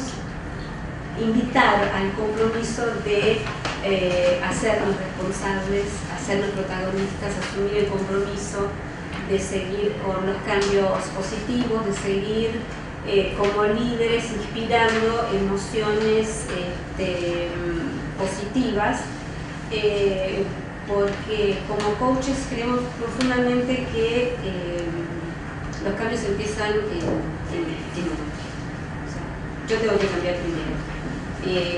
invitar al compromiso de hacernos responsables, hacernos protagonistas, asumir el compromiso de seguir con los cambios positivos, de seguir como líderes inspirando emociones positivas, porque como coaches creemos profundamente que los cambios empiezan en uno. O sea, yo tengo que cambiar primero.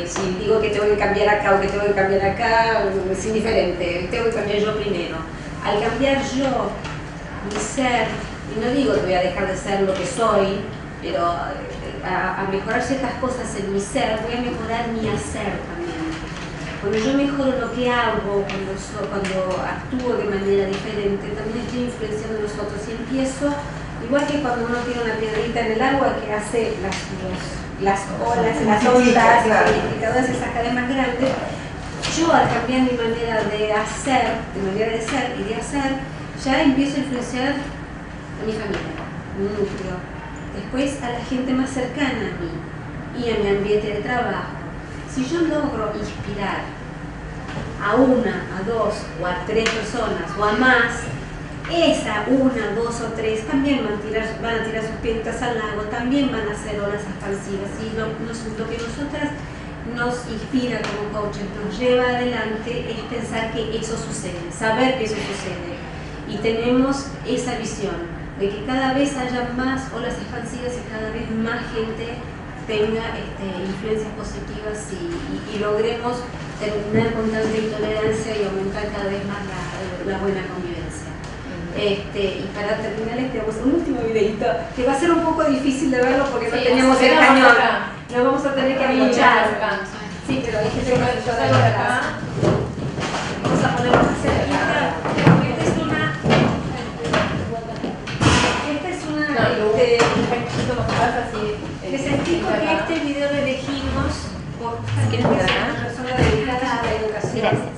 Si digo que tengo que cambiar acá o que tengo que cambiar acá, es indiferente, tengo que cambiar yo primero. Al cambiar yo, mi ser, y no digo que voy a dejar de ser lo que soy, pero a mejorar ciertas cosas en mi ser, voy a mejorar mi hacer también. Cuando yo mejoro lo que hago, cuando actúo de manera diferente, también estoy influenciando a los otros y empiezo, igual que cuando uno tiene una piedrita en el agua que hace las olas, las ondas y todas esas cadenas más grandes, yo al cambiar mi manera de hacer, de manera de ser y de hacer, ya empiezo a influenciar a mi familia, a mi núcleo, después a la gente más cercana a mí y a mi ambiente de trabajo. Si yo logro inspirar a una, a dos o a tres personas o a más, esa una, dos o tres también van a tirar sus piedritas al lago, también van a hacer olas expansivas. Y lo que nosotras nos inspira como coaches, nos lleva adelante es pensar que eso sucede, saber que eso sucede. Y tenemos esa visión de que cada vez haya más olas expansivas y cada vez más gente tenga influencias positivas y logremos terminar con tanta intolerancia y aumentar cada vez más la buena convivencia. Y para terminar les tenemos un último videito que va a ser un poco difícil de verlo porque no tenemos el cañón. Lo vamos a tener que amuchar. Sí, pero hay que tener que de acá. Vamos a ponerlo más cerquita. Les explico que este video lo elegimos porque es una persona dedicada a la educación. Gracias.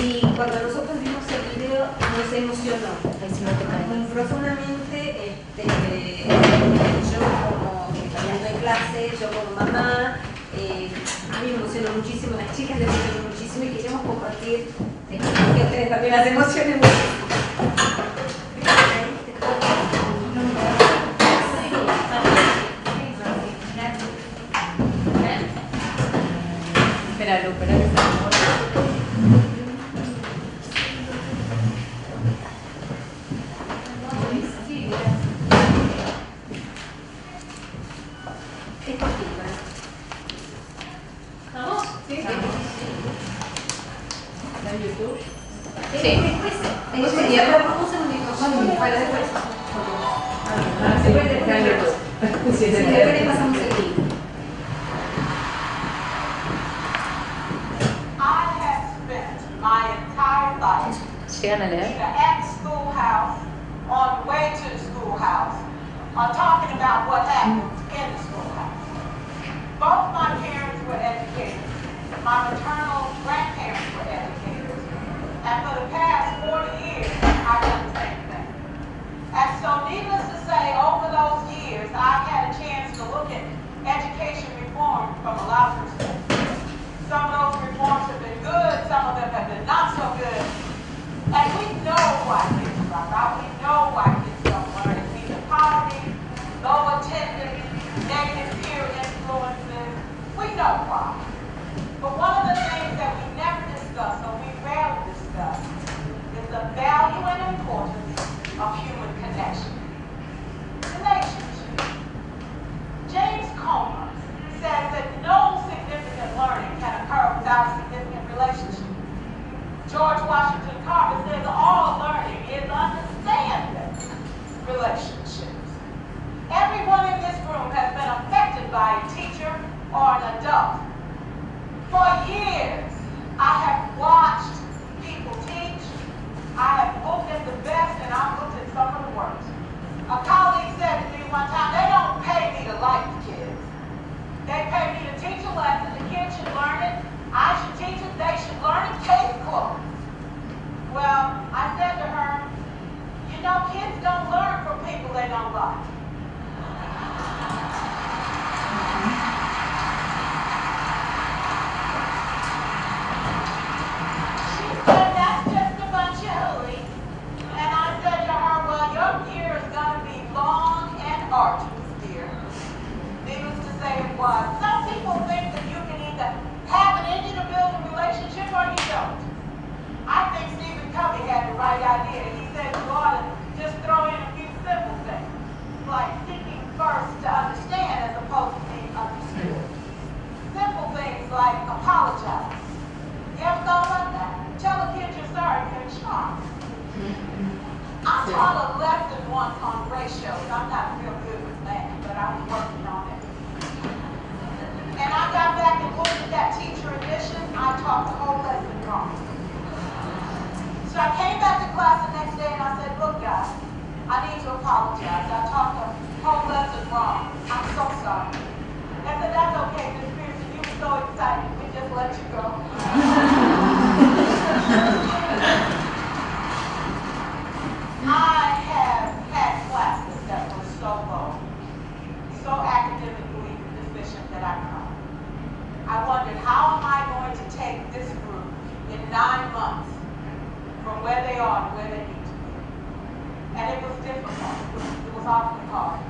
Y cuando nosotros vimos el video nos emocionó profundamente. Yo como saliendo de clase, yo como mamá, a mí me emocionó muchísimo, las chicas les emocionó muchísimo y queremos compartir que ustedes también las emocionen muchísimo. Espera, Lu, espera que se Es cortito, ¿Estamos? Sí. ¿Está en YouTube? Después, vamos a un micrófono para después. Después Está en YouTube. Sí, después le pasamos el link. I have spent my entire life ¿Llegan a leer? either at the schoolhouse, on the way to the schoolhouse, or talking about what happens in the schoolhouse. Both my parents were educators. My maternal grandparents were educators. And for the past 40 years, I've done the same thing. And so needless to say, over those years, I've had a chance to look at education reform from a lot of perspectives. Some of those reforms have been good, some of them have been not so good. And we know why kids drop out. We know why kids don't learn. It's either poverty, low attendance, negative peer influences. We know why. But one of the things that we never discuss, or we rarely discuss, is the value and importance of human connection. Relationship. James Comer says that no significant learning can occur without a significant relationship. George Washington Carver says all learning is understanding relationships. Everyone in this room has been affected by a teacher or an adult. For years, I have watched people teach. I have looked at the best and I've looked at some of the worst. A colleague said to me one time, they don't pay me to like the kids. They pay me to teach a lesson. The kids should learn it. I should teach it. They should learn it. Case closed. Well, I said to her, you know, kids don't learn from people they don't like. She said, that's just a bunch of hooey. And I said to her, well, your year is going to be long and arduous, dear. Needless to say it was. Some people think that you can either have an engine to build a relationship or you don't. I think Stephen Covey had the right idea. He said you ought to just throw in a few simple things, like seeking first to understand as opposed to being understood. Simple things like apologize. You ever thought about that? Tell a kid you're sorry, you're charmed. I taught a lesson once on ratios. I'm not real good with math, but I was working on it. And I got back and looked at that teacher edition. I taught the whole lesson wrong. So I came back to class the next day and I said, look guys, I need to apologize. I taught the whole lesson wrong. I'm so sorry. They said, that's okay, Miss Pearson, you were so excited, we just let you go. I have had classes that were so low, so academically deficient that I cried. I wondered, how am I going to take this group in 9 months from where they are to where they need to be? And it was difficult. It was often hard.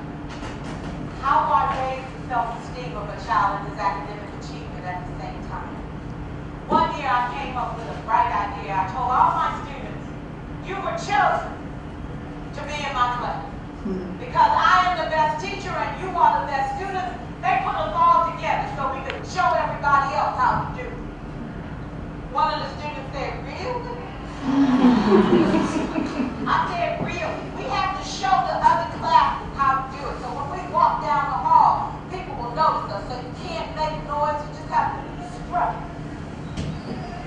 How do I raise the self-esteem of a child and his academic achievement at the same time? One year I came up with a bright idea. I told all my students, you were chosen to be in my class. Because I am the best teacher and you are the best students. They put us all together so we could show everybody else how to do it. One of the students said, really? I said, really? We have to show the other classes how to do it. So when we walk down the hall, people will notice us. So you can't make noise, you just have to strut.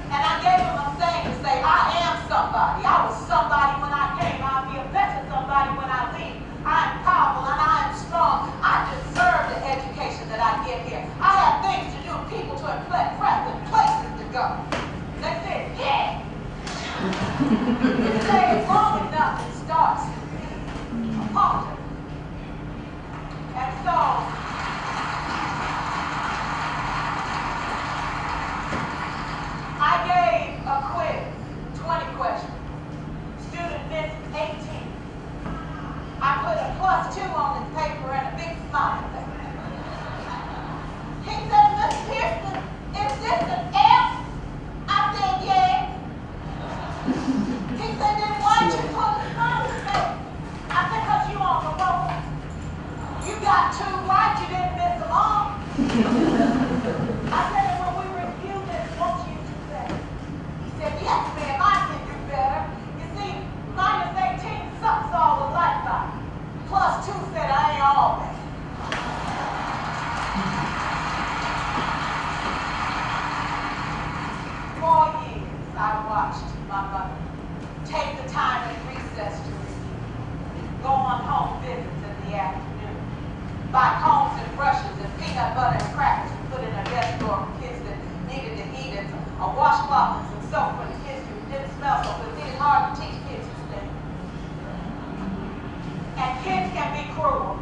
And I gave them a saying to say, I am somebody. I was somebody when I came. I'll be a better somebody when I leave. I am powerful and I am strong. I deserve the education that I get here. I have things to do, people to impress, and places to go. That's it. You stay long enough, it starts to be a politics. And so, I gave a quiz, 20 questions. Student missed 18. I put a +2 on his paper and a big smile. He said, Miss Pearson, is this an F? I said, yeah. He said, then why'd you put a smile on his face? I said, because you on the road. You got 2 right, you didn't miss them all. I said, when we review this, won't you do better? He said, yes, ma'am, I can do better. You see, -18 sucks all the life out. +2 said, I ain't all that. 4 years I watched my mother take the time at recess to review, go on home visits in the afternoon, buy combs and brushes and peanut butter and crackers and put in a desk drawer for kids that needed to eat it, a washcloth and some soap for the kids who didn't smell so good. It's hard to teach kids to stink. And kids can be cruel.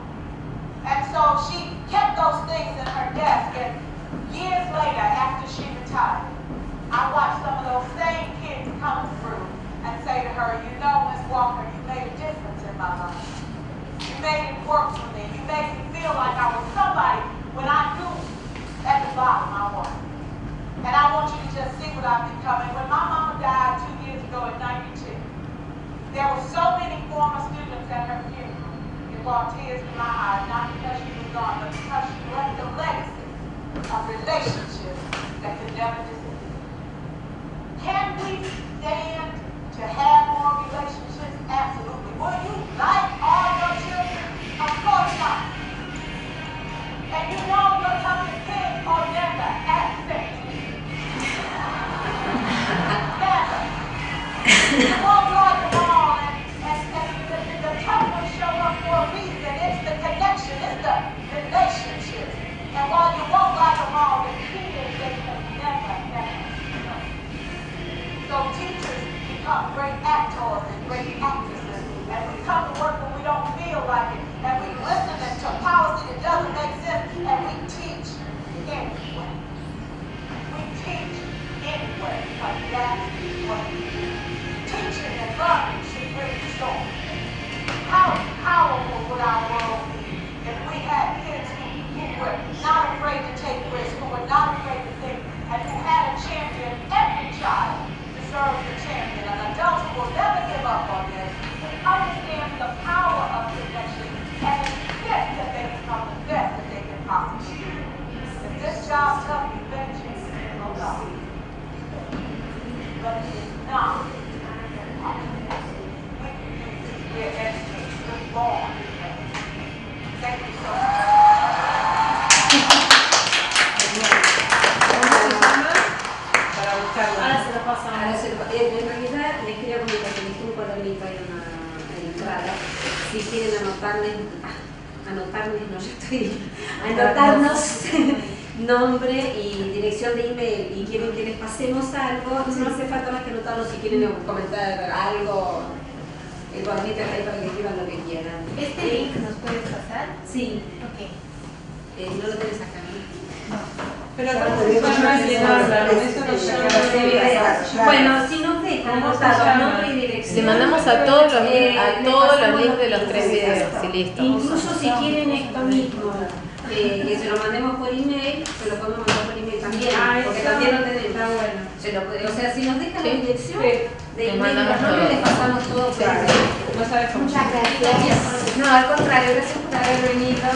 And so she kept those things in her desk, and years later, after she retired, I watched some of those same kids come through and say to her, you know, Miss Walker, you made a difference in my life. You made it work for me. You made me feel like I was somebody when I knew at the bottom I was. And I want you to just see what I've become. And when my mama died 2 years ago at 92, there were so many former students at her funeral. It brought tears to my eyes, not because she was gone, but because she left a legacy of relationships that could never disappear. Can we stand to have more relationships? Absolutely. Will you like all your children? Of course not. And you know your toughest kids will never act sex. Never. You won't like them all, and the tough ones show up for a reason. It's the connection, it's the relationship. And while you won't like them all, the key is they can never. So teachers become great actors and great actresses, and we come to work when we don't feel like it, and we listen to policy that doesn't make sense, and we teach anyway. We teach anyway, because that's what we do. Teaching and learning should bring joy. How powerful would our world be if we had kids who were not afraid to take risks, who were not afraid to think, and who had a champion? Every child deserves a champion, an adult who will never give up on this, who understands the power of connection and insists that they become the best that they can possibly be. If this job's tough, you better change it. Oh God. But it is not. We're educated. We're born. Thank you so much. Ahora se lo paso. En realidad les quería comentar que dejé un cuadernito ahí en la entrada. Si quieren anotarnos, anotarnos nombre y dirección de email y quieren que les pasemos algo, no hace falta más que anotarlo. Si quieren comentar algo, el cuadernito está ahí para que escriban lo que quieran. ¿Este link nos puedes pasar? Sí. Ok. No lo tenés acá, ¿no? Pero eso no. Bueno, si nos dejan anotado nombre y dirección. Le mandamos a todos los links de los 3 videos y listo. Incluso si quieren esto mismo, que se lo mandemos por email, se lo podemos mandar por email también, porque también lo tenemos. Está bueno. O sea, si nos dejan la dirección Le de email, mandamos nosotros todo. les pasamos todo por email. No sabes cómo. Muchas gracias. No, al contrario, gracias por haber venido.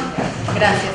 Gracias,